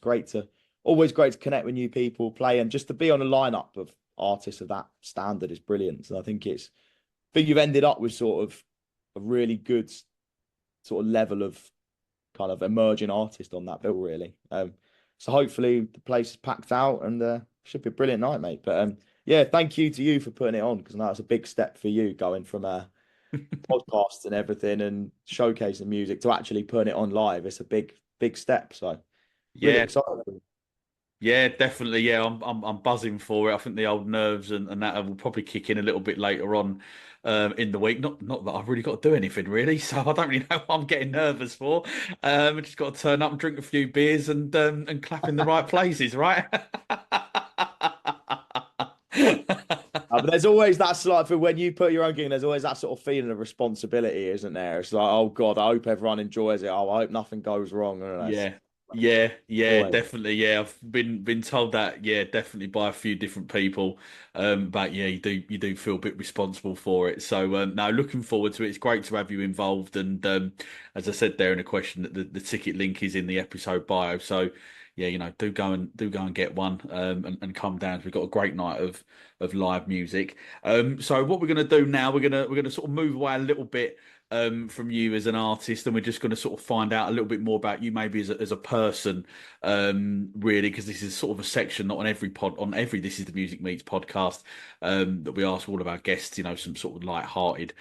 always great to connect with new people, play, and just to be on a lineup of artists of that standard is brilliant. So I think you've ended up with sort of a really good sort of level of kind of emerging artist on that bill, really. So hopefully the place is packed out, and should be a brilliant night, mate. But yeah, thank you to you for putting it on, because I know it's a big step for you, going from podcasts and everything and showcasing music to actually putting it on live. It's a big step. So really Yeah. excited. Yeah, definitely. Yeah, I'm buzzing for it. I think the old nerves and that will probably kick in a little bit later on in the week. Not that I've really got to do anything really, so I don't really know what I'm getting nervous for. I just got to turn up and drink a few beers and clap in the right places, right? But there's always that slight for when you put your own gig, there's always that sort of feeling of responsibility, isn't there? It's like, oh God, I hope everyone enjoys it. Oh, I hope nothing goes wrong. I don't know. Yeah. Yeah, Always. definitely. Yeah, I've been told that. Yeah, definitely by a few different people. But yeah, you do feel a bit responsible for it. So no, looking forward to it. It's great to have you involved. And as I said there in a question, that the ticket link is in the episode bio. So yeah, do go and get one and come down. We've got a great night of live music. So what we're gonna do now, we're gonna sort of move away a little bit from you as an artist, and we're just going to sort of find out a little bit more about you, maybe as a person, really, because this is sort of a section not on every This Is the Music Meets podcast, that we ask all of our guests, some sort of light-hearted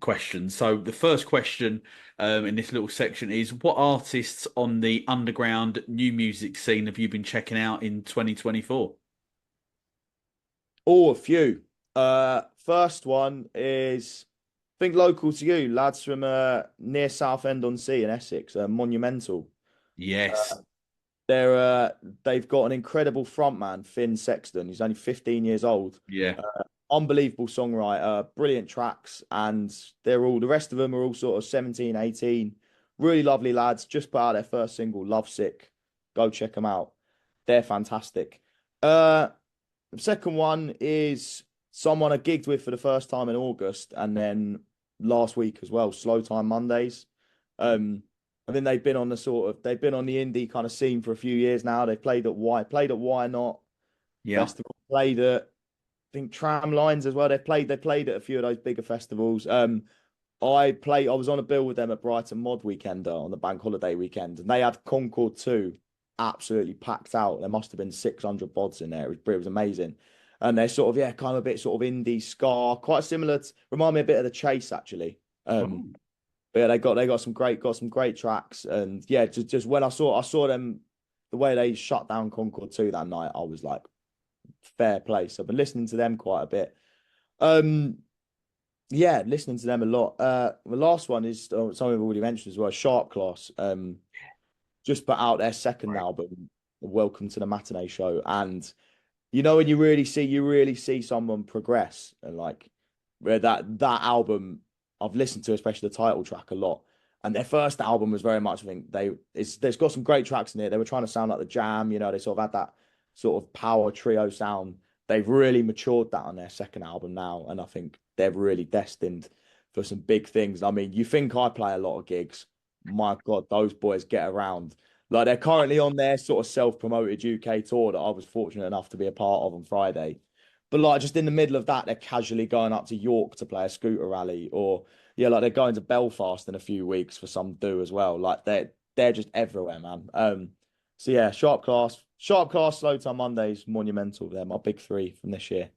questions. So the first question in this little section is: what artists on the underground new music scene have you been checking out in 2024? Oh, a few. First one is, I think local to you, lads from near Southend-on-Sea in Essex, Monumental. Yes. They've got an incredible frontman, Finn Sexton. He's only 15 years old. Yeah. Unbelievable songwriter, brilliant tracks, and the rest of them are all sort of 17, 18. Really lovely lads. Just put out their first single, Lovesick. Go check them out. They're fantastic. The second one is someone I gigged with for the first time in August, and then last week as well, Slow Time Mondays. I think they've been on the indie kind of scene for a few years now. They played at Why Not Yeah. Festival, played at, I think, Tram Lines as well. They played at a few of those bigger festivals. I was on a bill with them at Brighton Mod Weekender on the bank holiday weekend, and they had Concord 2 absolutely packed out. There must have been 600 bods in there. It was amazing. And they're sort of, yeah, kind of a bit sort of indie ska, quite similar remind me a bit of the Chase, actually. Oh, But yeah, they got some great tracks. And yeah, just when I saw them, the way they shut down Concord 2 that night, I was like, fair play. So I've been listening to them quite a bit. Yeah, listening to them a lot. The last one is something I've already mentioned as well, Sharp Class. Just put out their second right. album, Welcome to the Matinee Show. And when you really see someone progress, and like where that album I've listened to, especially the title track, a lot. And their first album was very much, I think there's got some great tracks in it. They were trying to sound like the Jam, they sort of had that sort of power trio sound. They've really matured that on their second album now, and I think they're really destined for some big things. I mean, you think I play a lot of gigs? My God, those boys get around. Like, they're currently on their sort of self-promoted UK tour that I was fortunate enough to be a part of on Friday. But like, just in the middle of that, they're casually going up to York to play a scooter rally, or yeah, like they're going to Belfast in a few weeks for some do as well. Like, they're just everywhere, man. So yeah, Sharp Class, Slow Time Mondays, Monumental. They're my big three from this year.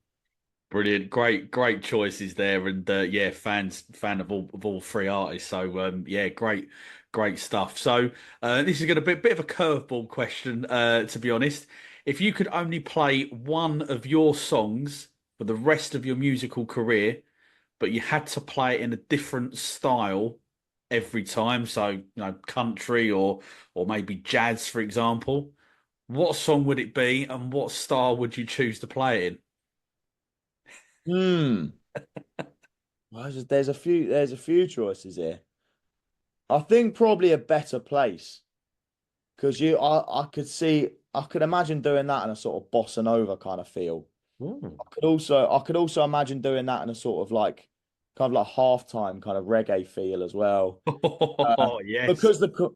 Brilliant, great choices there, and yeah, fan of all three artists. So yeah, great stuff. So this is going to be a bit of a curveball question, to be honest. If you could only play one of your songs for the rest of your musical career, but you had to play it in a different style every time, so country or maybe jazz, for example, what song would it be, and what style would you choose to play it in? Hmm. Well, there's a few choices here. I think probably a better place because I could imagine doing that in a sort of bossa nova kind of feel. Ooh. I could also imagine doing that in a sort of like kind of like halftime kind of reggae feel as well. Uh, Oh, yes. because the cho-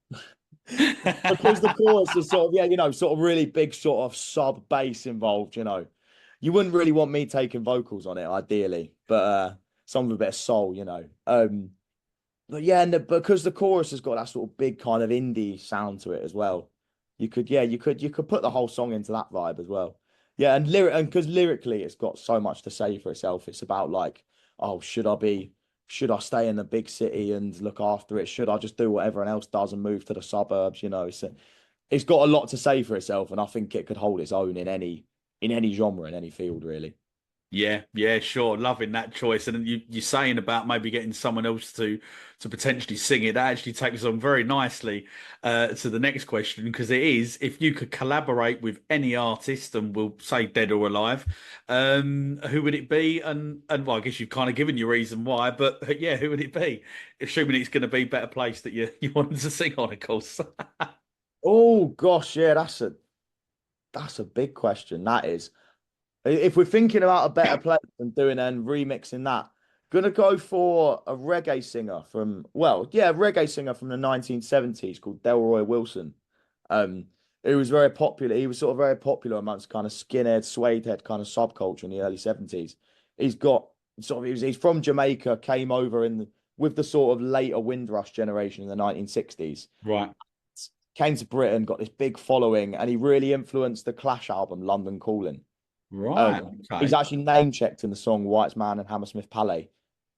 because the chorus is sort of sort of really big sort of sub bass involved. You wouldn't really want me taking vocals on it ideally, but some with a bit of soul. But yeah, because the chorus has got that sort of big kind of indie sound to it as well. You could put the whole song into that vibe as well. Yeah, and because lyrically it's got so much to say for itself. It's about like, oh, should I stay in the big city and look after it? Should I just do what everyone else does and move to the suburbs? It's got a lot to say for itself, and I think it could hold its own in any genre, in any field, really. Yeah, sure. Loving that choice. And you're saying about maybe getting someone else to potentially sing it. That actually takes us on very nicely to the next question, because it is, if you could collaborate with any artist, and we'll say dead or alive, who would it be? And well, I guess you've kind of given your reason why, but yeah, who would it be? Assuming it's going to be Better Place that you wanted to sing on, of course. Oh gosh, yeah, that's a big question. That is. If we're thinking about a better place than doing and remixing that, gonna go for a reggae singer reggae singer from the 1970s called Delroy Wilson. Um, who was very popular. He was sort of very popular amongst kind of skinhead, suede head kind of subculture in the early 70s. He's got he's from Jamaica, came over with the sort of later Windrush generation in the 1960s, Right. came to Britain, got this big following, and he really influenced the Clash album London Calling. Right. He's Okay. actually name checked in the song White Man and Hammersmith Palais.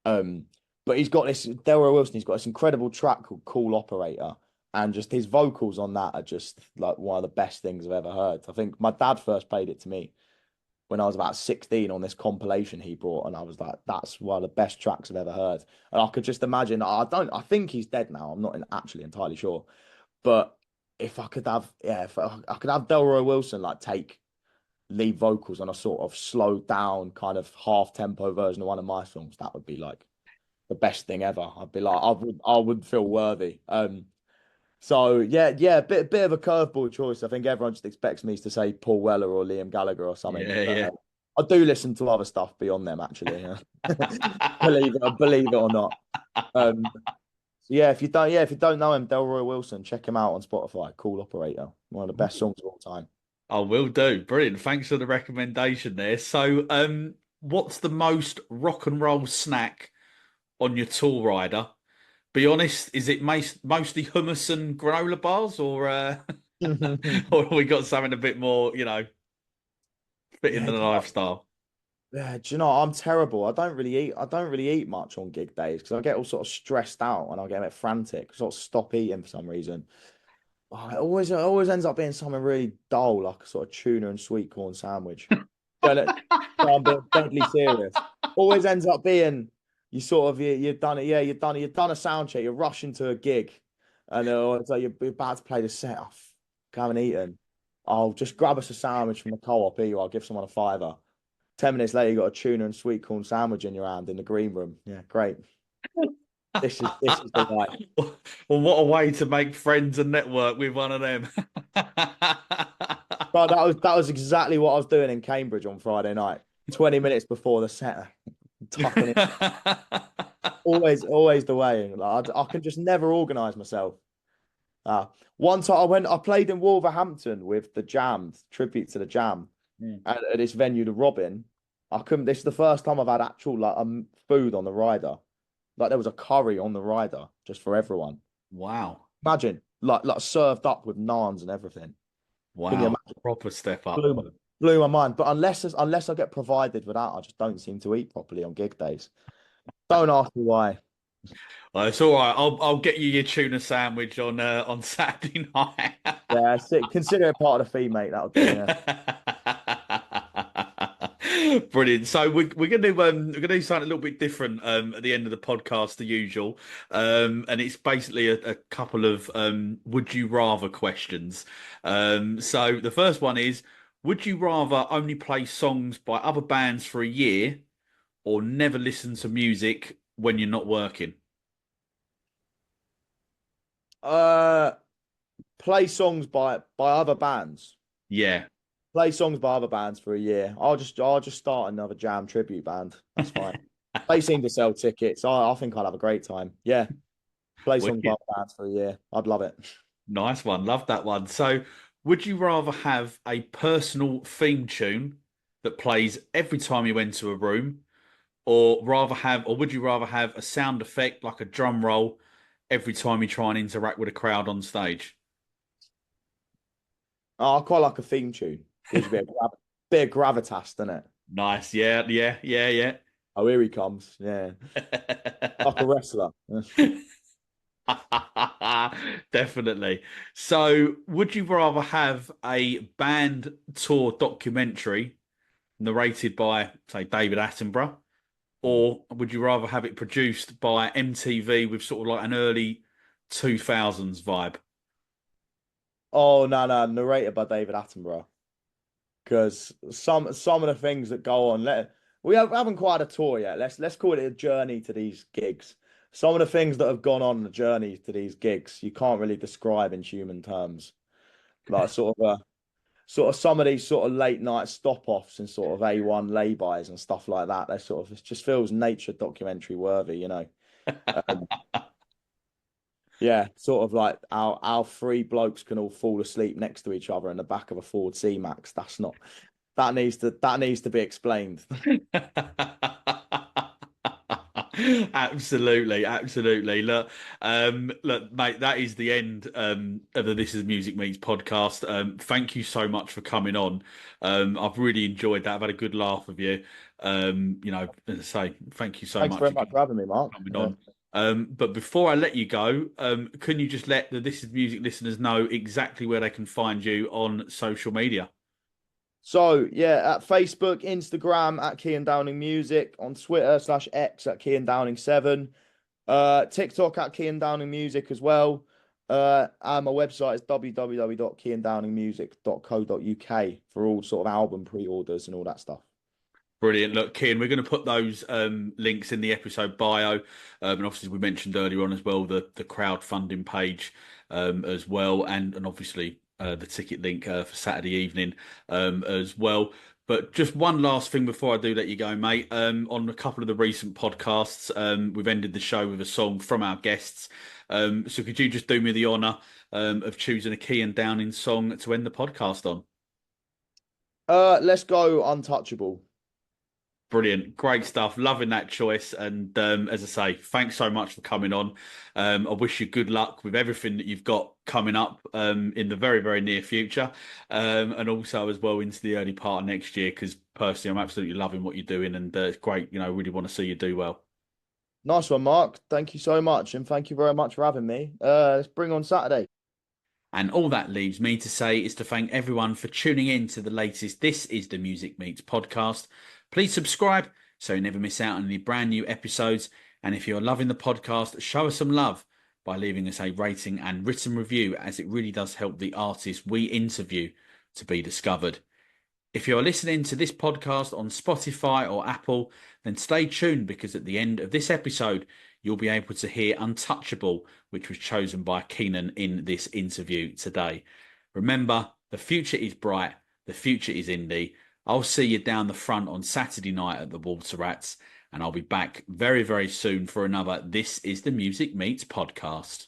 Um, but he's got this Delroy Wilson. He's got this incredible track called Cool Operator, and just his vocals on that are just like one of the best things I've ever heard. I think my dad first played it to me when I was about 16 on this compilation he brought, and I was like, "That's one of the best tracks I've ever heard." And I could just imagine. I think he's dead now. I'm not actually entirely sure, but if I could have, yeah, if I could have Delroy Wilson like take lead vocals on a sort of slowed down kind of half tempo version of one of my songs, that would be like the best thing ever. I'd be like, I would feel worthy. So yeah, bit of a curveball choice. I think everyone just expects me to say Paul Weller or Liam Gallagher or something. But, Yeah, I do listen to other stuff beyond them, actually. Believe it or not. Um, so if you don't know him, Delroy Wilson, check him out on Spotify. Cool Operator, one of the yeah. best songs of all time. I will do. Brilliant. Thanks for the recommendation there. So, what's the most rock and roll snack on your tool rider? Be honest, is it mostly hummus and granola bars, or have we got something a bit more, fit in Yeah, the lifestyle? yeah, do you know, I'm terrible. I don't really eat much on gig days because I get all sort of stressed out and I get a bit frantic, sort of stop eating for some reason. Oh, it always ends up being something really dull, like a sort of tuna and sweet corn sandwich. No, I'm being deadly serious. Always ends up being you've done it, yeah, you've done a sound check, you're rushing to a gig, and it's like you're about to play the set. Oh, I haven't eaten. I'll just grab us a sandwich from the co-op here. I'll give someone a fiver. 10 minutes later, you got a tuna and sweet corn sandwich in your hand in the green room. Yeah, great. This is the life. Well, what a way to make friends and network with one of them. But that was exactly what I was doing in Cambridge on Friday night. 20 minutes before the set, tucking it. Always the way. Like, I can just never organise myself. Uh, One time I played in Wolverhampton with the Jam, tribute to the Jam, Mm. at this venue, the Robin. I couldn't. This is the first time I've had actual like food on the rider. Like there was a curry on the rider just for everyone. Wow. Imagine like served up with naans and everything. Can you Wow. imagine? Proper step up. Blew my, Blew my mind. But unless I get provided with that, I just don't seem to eat properly on gig days. Don't ask me why. Well, it's all right. I'll get you your tuna sandwich on Saturday night. Yeah, consider it part of the fee, mate. That'll do. Yeah. Brilliant. So we're gonna do something a little bit different at the end of the podcast, the usual, and it's basically a couple of would you rather questions. So the first one is, would you rather only play songs by other bands for a year, or never listen to music when you're not working? Uh, Play songs by other bands. Yeah. Play songs by other bands for a year. I'll just start another Jam tribute band. That's fine. They seem to sell tickets. I think I'll have a great time. Yeah. Play songs by Wicked. other bands for a year. I'd love it. Nice one. Love that one. So, would you rather have a personal theme tune that plays every time you enter a room, or would you rather have a sound effect like a drum roll every time you try and interact with a crowd on stage? Oh, I quite like a theme tune. Gives you a bit of gravitas, doesn't it? Nice. Yeah, yeah, yeah, yeah. Oh, here he comes. Yeah. Like a wrestler. Definitely. So, would you rather have a band tour documentary narrated by, say, David Attenborough, or would you rather have it produced by MTV with sort of like an early 2000s vibe? Oh, no. Narrated by David Attenborough. Because some of the things that go on, haven't quite a tour yet. Let's call it a journey to these gigs. Some of the things that have gone on the journey to these gigs, you can't really describe in human terms. Like sort of some of these sort of late night stop offs and sort of A1 laybys and stuff like that. They sort of it just feels nature documentary worthy, you know. Um, yeah, sort of like our three blokes can all fall asleep next to each other in the back of a Ford C-Max. That needs to be explained. Absolutely, absolutely. Look, mate, that is the end of the This Is Music Meets podcast. Thank you so much for coming on. I've really enjoyed that. I've had a good laugh with you. As I say, thank you so Thanks much very again much for having me, Mark. for coming Yeah. on. But before I let you go, can you just let the This Is Music listeners know exactly where they can find you on social media? So yeah, at Facebook, Instagram at Cian Downing Music, on Twitter /X at Cian Downing 7, TikTok at Cian Downing Music as well. And my website is www.ciandowningmusic.co.uk for all sort of album pre-orders and all that stuff. Brilliant. Look, Cian, we're going to put those links in the episode bio. And obviously, we mentioned earlier on as well the crowdfunding page as well. And obviously, the ticket link for Saturday evening as well. But just one last thing before I do let you go, mate. On a couple of the recent podcasts, we've ended the show with a song from our guests. So could you just do me the honour of choosing a Cian Downing song to end the podcast on? Let's go Untouchable. Brilliant. Great stuff. Loving that choice. And as I say, thanks so much for coming on. I wish you good luck with everything that you've got coming up in the very, very near future. And also as well into the early part of next year, because personally, I'm absolutely loving what you're doing. And it's great. Really want to see you do well. Nice one, Mark. Thank you so much. And thank you very much for having me. Let's bring on Saturday. And all that leaves me to say is to thank everyone for tuning in to the latest This Is The Music Meets podcast. Please subscribe so you never miss out on any brand new episodes. And if you're loving the podcast, show us some love by leaving us a rating and written review, as it really does help the artists we interview to be discovered. If you're listening to this podcast on Spotify or Apple, then stay tuned, because at the end of this episode, you'll be able to hear Untouchable, which was chosen by Keenan in this interview today. Remember, the future is bright, the future is indie. I'll see you down the front on Saturday night at the Water Rats, and I'll be back very, very soon for another This Is The Music Meets podcast.